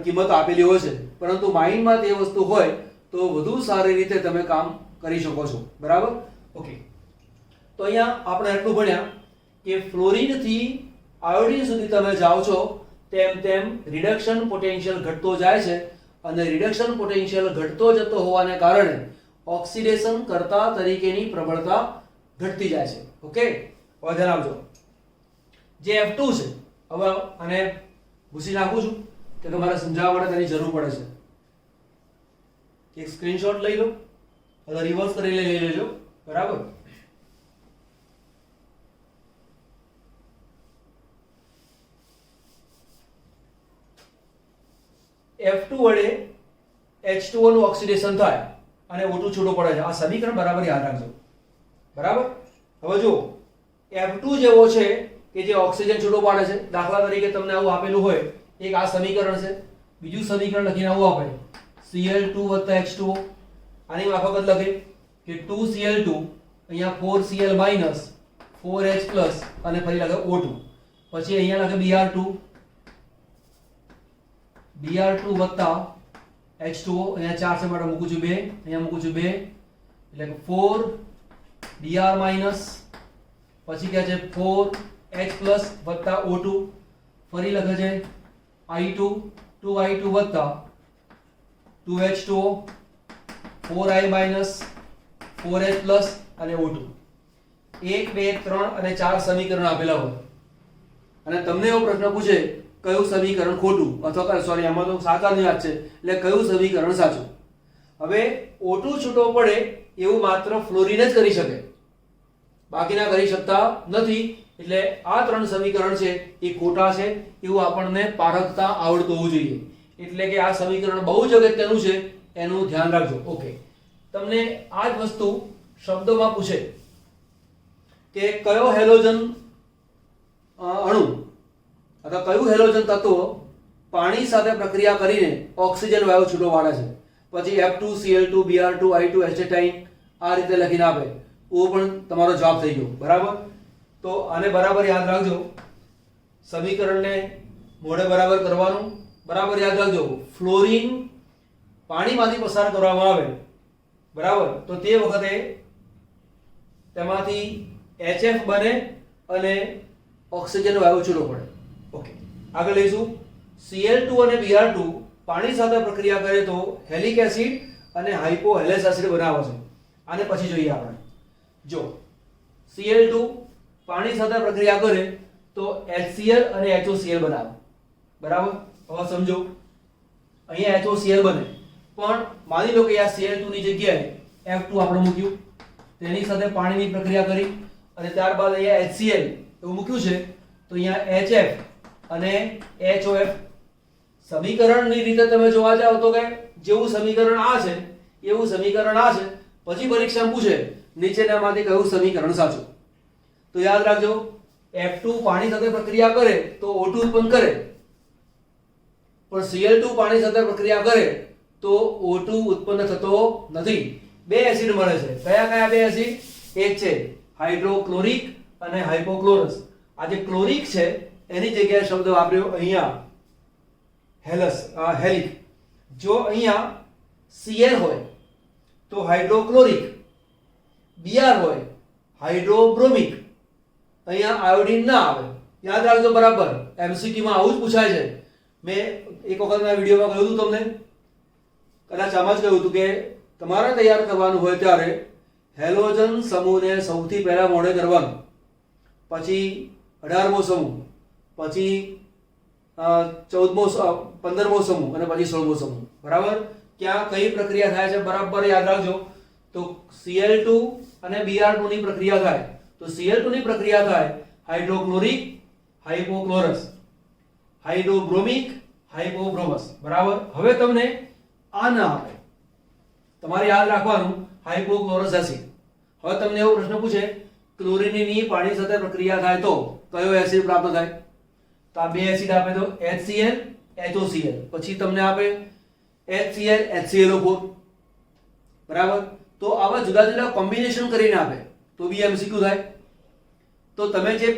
કિંમત આપેલી હોય છે, પરંતુ માઇન્ડમાં તે વસ્તુ હોય તો વધુ સારી રીતે તમે કામ કરી શકો છો, બરાબર. ઓકે, તો અહીંયા આપણે એટલું ભણ્યા કે ફ્લોરિનથી આયોડિન સુધી તમે જાઓ છો તેમ તેમ રિડક્શન પોટેન્શિયલ ઘટતો જાય છે અને રિડક્શન પોટેન્શિયલ ઘટતો જતો હોવાને કારણે ઓક્સિડેશન કરતા તરીકેની પ્રબળતા ઘટતી જાય છે. ઓકે, હવે ધ્યાન આપજો. જે F2 છે, હવે આને ભૂસી નાખું છું કે તમારે સમજાવવા માટે તેની જરૂર પડે છે. એક સ્ક્રીનશોટ લઈ લો અથવા રિવર્સ કરી લઈ લેજો, બરાબર. F2 વડે H2O નું ઓક્સિડેશન થાય અને O2 છૂટો પડે છે. આ સમીકરણ બરાબર યાદ રાખજો, બરાબર. હવે જો F2 જેવો છે કે જે ઓક્સિજન છૂટો પાડે છે, દાખલા તરીકે તમને આવું આપેલું હોય, એક આ સમીકરણ છે, બીજું સમીકરણ લખીને આવું આપે Cl2 + H2O. આની માફક લખે કે 2Cl2 અહીંયા 4Cl - 4H+ અને ફરી લખે O2. પછી અહીંયા લખે Br2 + H2O. અહીંયા 4 છે માટે મૂકું છું 2, અહીંયા મૂકું છું 2, એટલે કે 4Br- પછી કહે છે 4H+ + O2. ફરી લખે છે I2 2I2 + 2H2O 4I- 4H+ અને O2. 1 2 3 અને 4 સમીકરણ આપેલા હોય અને તમને એવો પ્રશ્ન પૂછે કયું સમીકરણ ખોટું અથવા સોરી આમાં તો સાચા યાદ છે, એટલે કયું સમીકરણ સાચું. હવે O2 છૂટો પડે એવું માત્ર ફ્લોરિન જ કરી શકે, બાકીના કરી શકતા નથી. એટલે આ ત્રણ સમીકરણ છે એ ખોટા છે એવું આપણને પારખતા આવડતું હોવું જોઈએ. એટલે કે આ સમીકરણ બહુ જ અગત્યનું છે, એનું ધ્યાન રાખજો. ઓકે, તમને આ જ વસ્તુ શબ્દોમાં પૂછે કે કયો હેલોજન અણુ અથવા કયું હેલોજન તત્વ પાણી સાથે પ્રક્રિયા કરીને ઓક્સિજન વાયુ છૂટો પાડે છે? પછી F2Cl2 Br2 I2 એસ્ટેટાઇન આ રીતે લખીને આપે તો પણ તમારો જવાબ થઈ ગયો. બરાબર? તો આને બરાબર યાદ રાખજો, સમીકરણને મોઢે બરાબર કરવાનું. બરાબર યાદ રાખજો, ફ્લોરિન પાણીમાંથી પસાર કરવામાં આવે, બરાબર, તો તે વખતે તેમાંથી HF બને અને ઓક્સિજન વાયુ છૂટો પડે. ઓકે, આગળ લઈશું. Cl2 અને Br2 પાણી સાથે પ્રક્રિયા કરે તો હેલિક એસિડ અને હાઇપોહેલેસ એસિડ બનાવે છે. આને પછી જોઈએ આપણે. જો Cl2 પાણી સાથે પ્રક્રિયા કરે તો HCl અને HOCl બનાવે. બરાબર? હવે સમજો, અહીંયા HOCl બને, પણ માની લો કે આ Cl2 ની જગ્યાએ F2 આપણે મૂક્યું, તેની સાથે પાણીની પ્રક્રિયા કરી અને ત્યારબાદ અહીંયા HCl એવું મૂક્યું છે, તો અહીંયા HF અને HOF. સમીકરણની રીતે તમે જોવા જાવ તો કે જેવું સમીકરણ આ છે એવું સમીકરણ આ છે, પછી પરીક્ષામાં પૂછે નીચેનામાંથી કયું સમીકરણ સાચું. તો યાદ રાખજો, F2 પાણી સાથે પ્રક્રિયા કરે તો O2 ઉત્પન્ન કરે, પણ Cl2 પાણી સાથે પ્રક્રિયા કરે તો O2 ઉત્પન્ન થતો નથી. બે એસિડ મળે છે. કયા કયા બે એસિડ? એક છે હાઇડ્રોક્લોરિક અને હાઇપોક્લોરસ. આ જે ક્લોરિક છે એની જગ્યાએ શબ્દ વાપર્યો અહીંયા હેલિક. જો અહીંયા Cl હોય તો હાઇડ્રોક્લોરિક, Br હોય હાઇડ્રોબ્રોમિક. અહીંયા આયોડિન ના આવે. યાદ રાખજો બરાબર, MCQ માં આવું જ પૂછાય છે. મેં એક વખતના વિડીયોમાં કહ્યું હતું તમને, કદાચ આમાં જ કહ્યું હતું કે તમારે તૈયાર કરવાનું હોય ત્યારે હેલોજન સમૂહને સૌથી પહેલા મોડે કરવાનું, પછી 18મો સમૂહ, પછી 15મો સમૂહ અને પછી 16મો સમૂહ. બરાબર? ક્યાં કઈ પ્રક્રિયા થાય છે બરાબર યાદ રાખજો. તો Cl2 અને Br2 ની પ્રક્રિયા થાય તો Cl2 ની પ્રક્રિયા થાય હાઇડ્રોક્લોરિક હાઇપોક્લોરસ, હાઇડ્રોબ્રોમિક હાઇપોબ્રોમસ. બરાબર? હવે તમને આ ના આવે, તમારે યાદ રાખવાનું હાઇપોક્લોરસ એસિડ. હવે તમને એવો પ્રશ્ન પૂછે ક્લોરીનની પાણી સાથે પ્રક્રિયા થાય તો કયો એસિડ પ્રાપ્ત થાય? તો આ બે એસિડ આપે તો HCl HOCl, પછી તમને આપે HCl HClO4. બરાબર? તો આવા જુદા જુદા કોમ્બિનેશન કરીને આપે તો બી MCQ થાય. તો તમે જે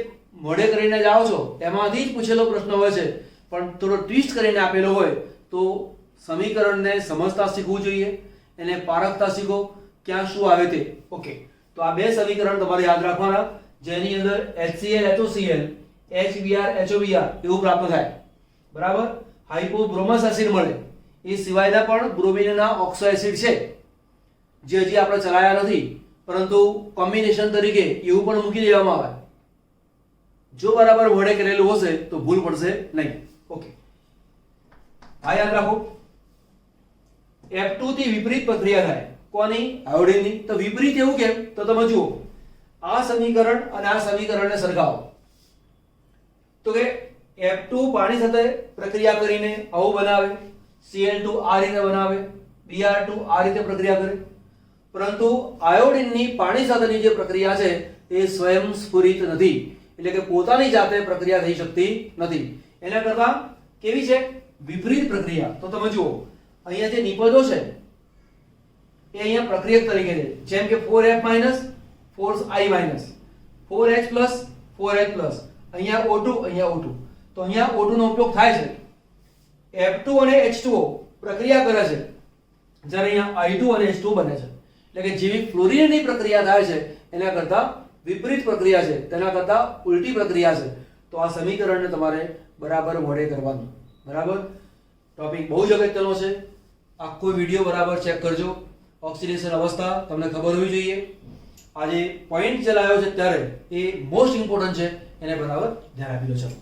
મોડે કરીને જાઓ છો એમાંથી જ પૂછેલો પ્રશ્ન હોય છે, પણ થોડો ટ્વિસ્ટ કરીને આપેલો હોય તો સમીકરણને સમજતા શીખવું જોઈએ, એને પારખતા શીખો ક્યાં શું આવે તે. ઓકે, તો આ બે સમીકરણ તમારે યાદ રાખવાના, જેની અંદર HCl HOCl HBr HOBr એવું પ્રાપ્ત થાય. બરાબર? હાઇપોબ્રોમસ એસિડ મળે. એ સિવાયના પણ બ્રોમિનના ઓક્સો એસિડ છે જે હજી આપણે ચલાયા નથી, પરંતુ કોમ્બિનેશન તરીકે એવું પણ મૂકી દેવામાં આવે. જો બરાબર વડે કરેલું હશે તો ભૂલ પડશે નહીં. ઓકે, આ યાદ રાખો. F2 થી વિપરીત પ્રક્રિયા થાય. કોની? આયોડિનની. તો વિપરીત એવું કેમ? તો તમે જુઓ, આ સમીકરણ અને આ સમીકરણને સરખાવો તો કે F2 પાણી સાથે પ્રક્રિયા કરીને આવું બનાવે, Cl2 આ રીતે બનાવે, Br2 આ રીતે પ્રક્રિયા કરે, પરંતુ આયોડિનની પાણી સાથેની જે પ્રક્રિયા છે એ સ્વયંસ્ફુરિત નથી, એટલે કે પોતાની જાતે પ્રક્રિયા થઈ શકતી નથી. એના કરતા કેવી છે? વિપરીત પ્રક્રિયા. તો તમે જુઓ, અહીંયા જે નિપજો છે એ અહીંયા પ્રક્રિયક તરીકે છે, જેમ કે 4F 4I 4H 4H, અહીંયા O2 અહીંયા O2. તો અહીંયા O2 નો ઉપયોગ થાય છે. F2 અને H2O પ્રક્રિયા કરે છે, જ્યારે અહીંયા I2 અને H2 બને છે. એટલે કે જેવી ફ્લોરિનની પ્રક્રિયા થાય છે એના કરતા વિપરીત પ્રક્રિયા છે, તેના કરતા ઉલટી પ્રક્રિયા છે. તો આ સમીકરણને તમારે બરાબર મોડે કરવાનું. બરાબર? ટોપિક બહુ જ અગત્યનો છે. આખો વિડીયો બરાબર ચેક કરજો. ઓક્સિડેશન અવસ્થા તમને ખબર હોવી જોઈએ. આજે પોઈન્ટ ચલાવ્યો છે ત્યારે એ મોસ્ટ ઇમ્પોર્ટન્ટ છે, એને બરાબર ધ્યાન આપી લો. ચાલો.